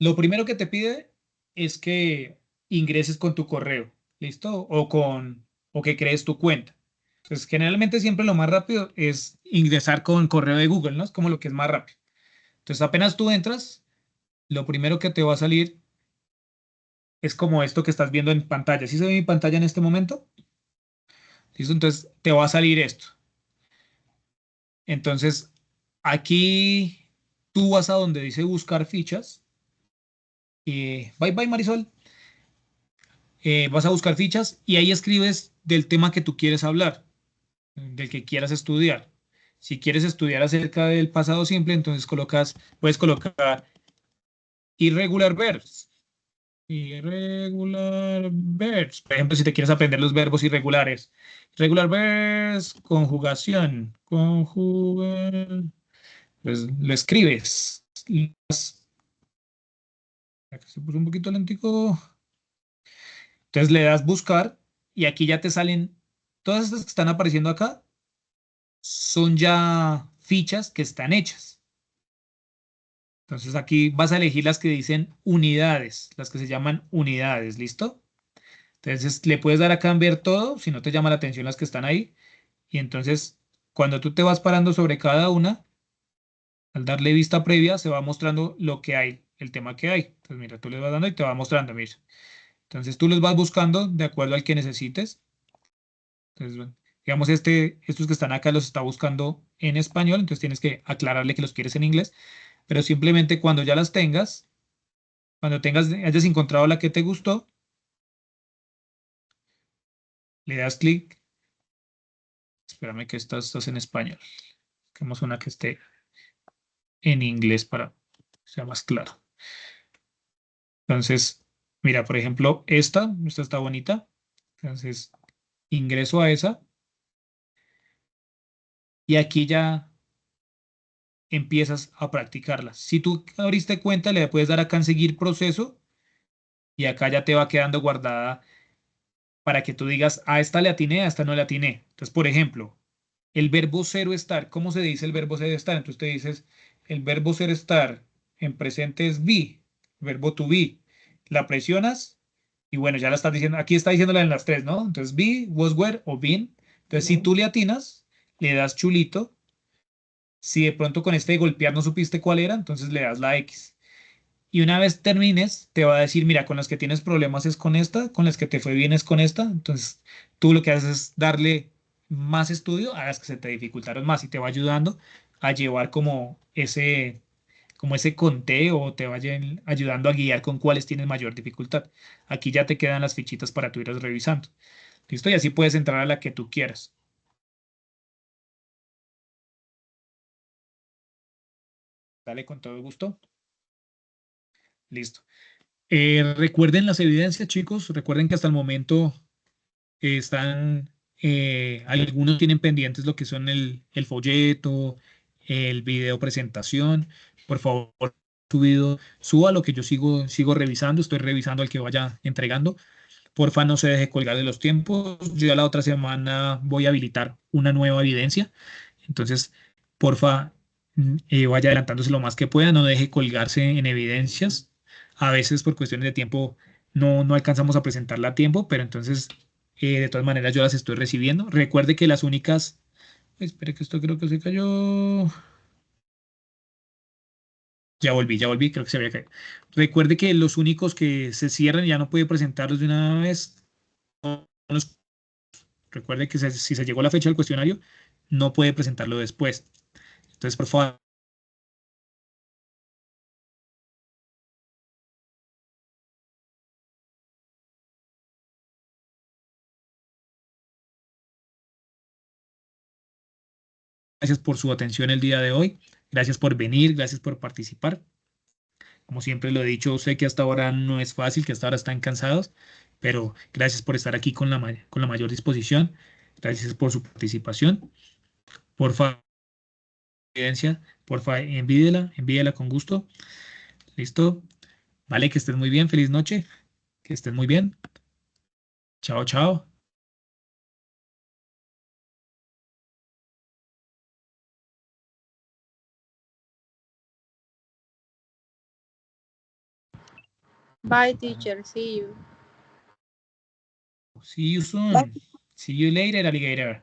Lo primero que te pide es que ingreses con tu correo, ¿listo? O que crees tu cuenta. Entonces, generalmente siempre lo más rápido es ingresar con correo de Google, ¿no? Es como lo que es más rápido. Entonces, apenas tú entras, lo primero que te va a salir es como esto que estás viendo en pantalla. ¿Sí se ve mi pantalla en este momento? ¿Listo? Entonces, te va a salir esto. Entonces, aquí tú vas a donde dice buscar fichas. Y bye bye, Marisol. Vas a buscar fichas y ahí escribes del tema que tú quieres hablar, del que quieras estudiar. Si quieres estudiar acerca del pasado simple, entonces puedes colocar irregular verbs. Irregular verbs. Por ejemplo, si te quieres aprender los verbos irregulares. Regular verbs, conjugación. Pues lo escribes. Se puso un poquito lentico. Entonces le das buscar y aquí ya te salen todas estas que están apareciendo acá son ya fichas que están hechas. Entonces aquí vas a elegir las que dicen unidades, las que se llaman unidades, ¿listo? Entonces le puedes dar acá en ver todo, si no te llama la atención las que están ahí. Y entonces cuando tú te vas parando sobre cada una, al darle vista previa, se va mostrando lo que hay, el tema que hay. Entonces mira, tú le vas dando y te va mostrando, mira. Entonces tú los vas buscando de acuerdo al que necesites. Entonces, bueno, digamos, estos que están acá los está buscando en español, entonces tienes que aclararle que los quieres en inglés, pero simplemente cuando ya las tengas, hayas encontrado la que te gustó, le das clic, espérame que estás en español, busquemos una que esté en inglés para que sea más claro. Entonces, mira, por ejemplo, esta está bonita, entonces ingreso a esa y aquí ya empiezas a practicarlas. Si tú abriste cuenta, le puedes dar acá en seguir proceso y acá ya te va quedando guardada para que tú digas, a esta le atiné, a esta no le atiné. Entonces, por ejemplo, el verbo ser o estar, ¿cómo se dice el verbo ser o estar? Entonces te dices, el verbo ser o estar en presente es be, verbo to be. La presionas y bueno, ya la estás diciendo, aquí está diciéndola en las tres, ¿no? Entonces be, was, were o been. Entonces, si tú le atinas, le das chulito. Si de pronto con este de golpear no supiste cuál era, entonces le das la X. Y una vez termines, te va a decir, mira, con las que tienes problemas es con esta, con las que te fue bien es con esta. Entonces, tú lo que haces es darle más estudio a las que se te dificultaron más y te va ayudando a llevar como ese conteo o te vayan ayudando a guiar con cuáles tienes mayor dificultad. Aquí ya te quedan las fichitas para tú irlas revisando. ¿Listo? Y así puedes entrar a la que tú quieras. Dale con todo gusto. Listo. Recuerden las evidencias, chicos. Recuerden que hasta el momento están, algunos tienen pendientes lo que son el folleto, el video presentación. Por favor, suba lo que yo sigo revisando. Estoy revisando al que vaya entregando. Porfa, no se deje colgar de los tiempos. Yo ya la otra semana voy a habilitar una nueva evidencia. Entonces, porfa, vaya adelantándose lo más que pueda. No deje colgarse en evidencias. A veces por cuestiones de tiempo no alcanzamos a presentarla a tiempo, pero entonces, de todas maneras, yo las estoy recibiendo. Recuerde que las únicas... Espere que esto creo que se cayó. Ya volví, creo que se había caído. Recuerde que los únicos que se cierran y ya no puede presentarlos de una vez son los. Recuerde que si se llegó a la fecha del cuestionario, no puede presentarlo después. Entonces, por favor, gracias por su atención el día de hoy. Gracias por venir, gracias por participar. Como siempre lo he dicho, sé que hasta ahora no es fácil, que hasta ahora están cansados, pero gracias por estar aquí con con la mayor disposición. Gracias por su participación. Por favor, evidencia, porfa, envídela con gusto. ¿Listo? Vale, que estén muy bien. Feliz noche. Que estén muy bien. Chao, chao. Bye, teacher. See you. See you soon. See you later, alligator.